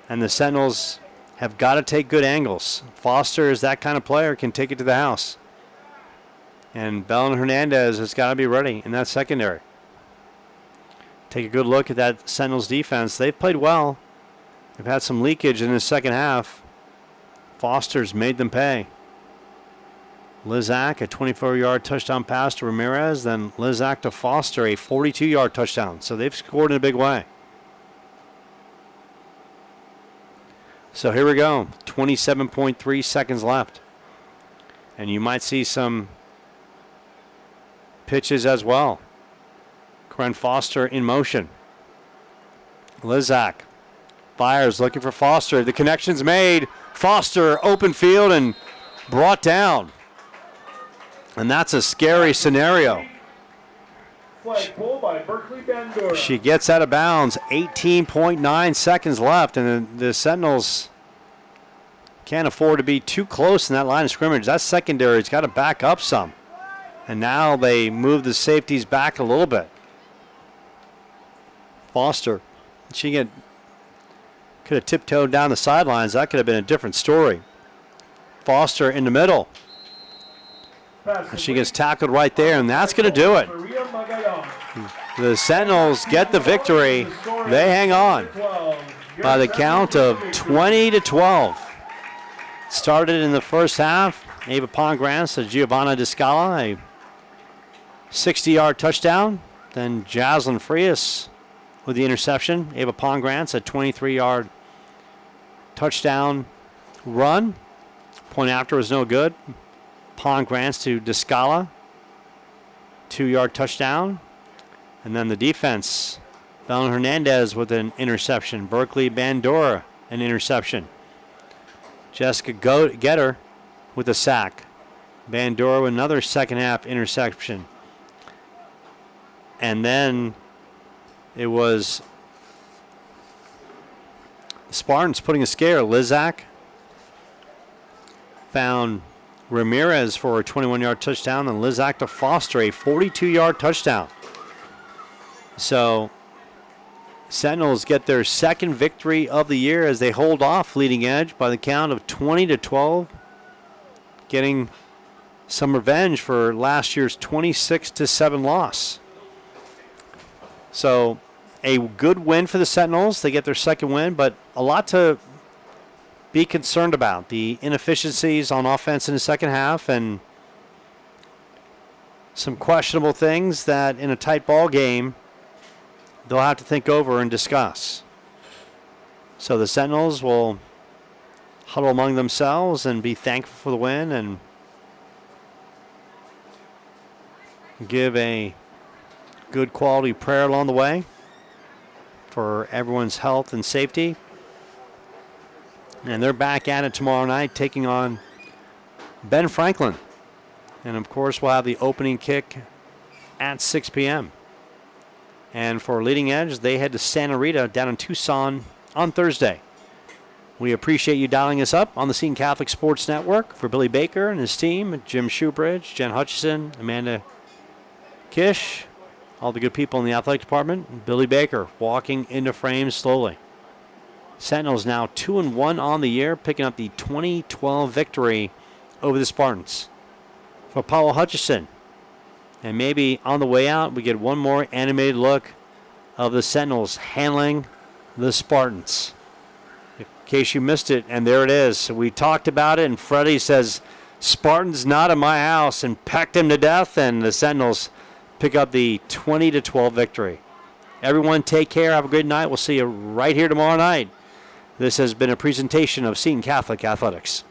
And the Sentinels have got to take good angles. Foster is that kind of player, can take it to the house. And Belen Hernandez has got to be ready in that secondary. Take a good look at that Sentinels defense. They've played well. They've had some leakage in the second half. Foster's made them pay. Lizak, a 24-yard touchdown pass to Ramirez. Then Lizak to Foster, a 42-yard touchdown. So they've scored in a big way. So here we go. 27.3 seconds left. And you might see some pitches as well. Karen Foster in motion. Lizak fires, looking for Foster. The connection's made. Foster, open field, and brought down. And that's a scary scenario. Flag pull by Berkeley Bandura. She gets out of bounds. 18.9 seconds left, and the Sentinels can't afford to be too close in that line of scrimmage. That secondary's got to back up some. And now they move the safeties back a little bit. Foster, could have tiptoed down the sidelines. That could have been a different story. Foster in the middle. And she gets tackled right there, and that's going to do it. The Sentinels get the victory. They hang on by the count of 20-12. Started in the first half. Ava Pongratz to Giovanna Descala, a 60-yard touchdown. Then Jaslyn Frias with the interception. Ava Pongratz, a 23-yard touchdown run. Point after was no good. Pongratz to Descala, 2-yard touchdown. And then the defense, Belen Hernandez with an interception. Berkeley Bandura, an interception. Jessica Getter with a sack. Bandura with another second half interception. And then it was the Spartans putting a scare. Lizak found Ramirez for a 21-yard touchdown, and Lizak to Foster, a 42-yard touchdown. So Sentinels get their second victory of the year as they hold off Leading Edge by the count of 20-12, getting some revenge for last year's 26-7 loss. So a good win for the Sentinels. They get their second win, but a lot to be concerned about. The inefficiencies on offense in the second half and some questionable things that in a tight ball game they'll have to think over and discuss. So the Sentinels will huddle among themselves and be thankful for the win and give a good quality prayer along the way for everyone's health and safety. And they're back at it tomorrow night, taking on Ben Franklin. And, of course, we'll have the opening kick at 6 p.m. And for Leading Edge, they head to Santa Rita down in Tucson on Thursday. We appreciate you dialing us up on the Seton Catholic Sports Network. For Billy Baker and his team, Jim Shoebridge, Jen Hutchison, Amanda Kish, all the good people in the athletic department, Billy Baker walking into frame slowly. Sentinels now 2-1 on the year, picking up the 2012 victory over the Spartans. For Paula Hutchison, and maybe on the way out, we get one more animated look of the Sentinels handling the Spartans. In case you missed it, and there it is. We talked about it, and Freddie says, Spartans not in my house, and pecked him to death, and the Sentinels pick up the 20-12 victory. Everyone take care. Have a good night. We'll see you right here tomorrow night. This has been a presentation of Seton Catholic Athletics.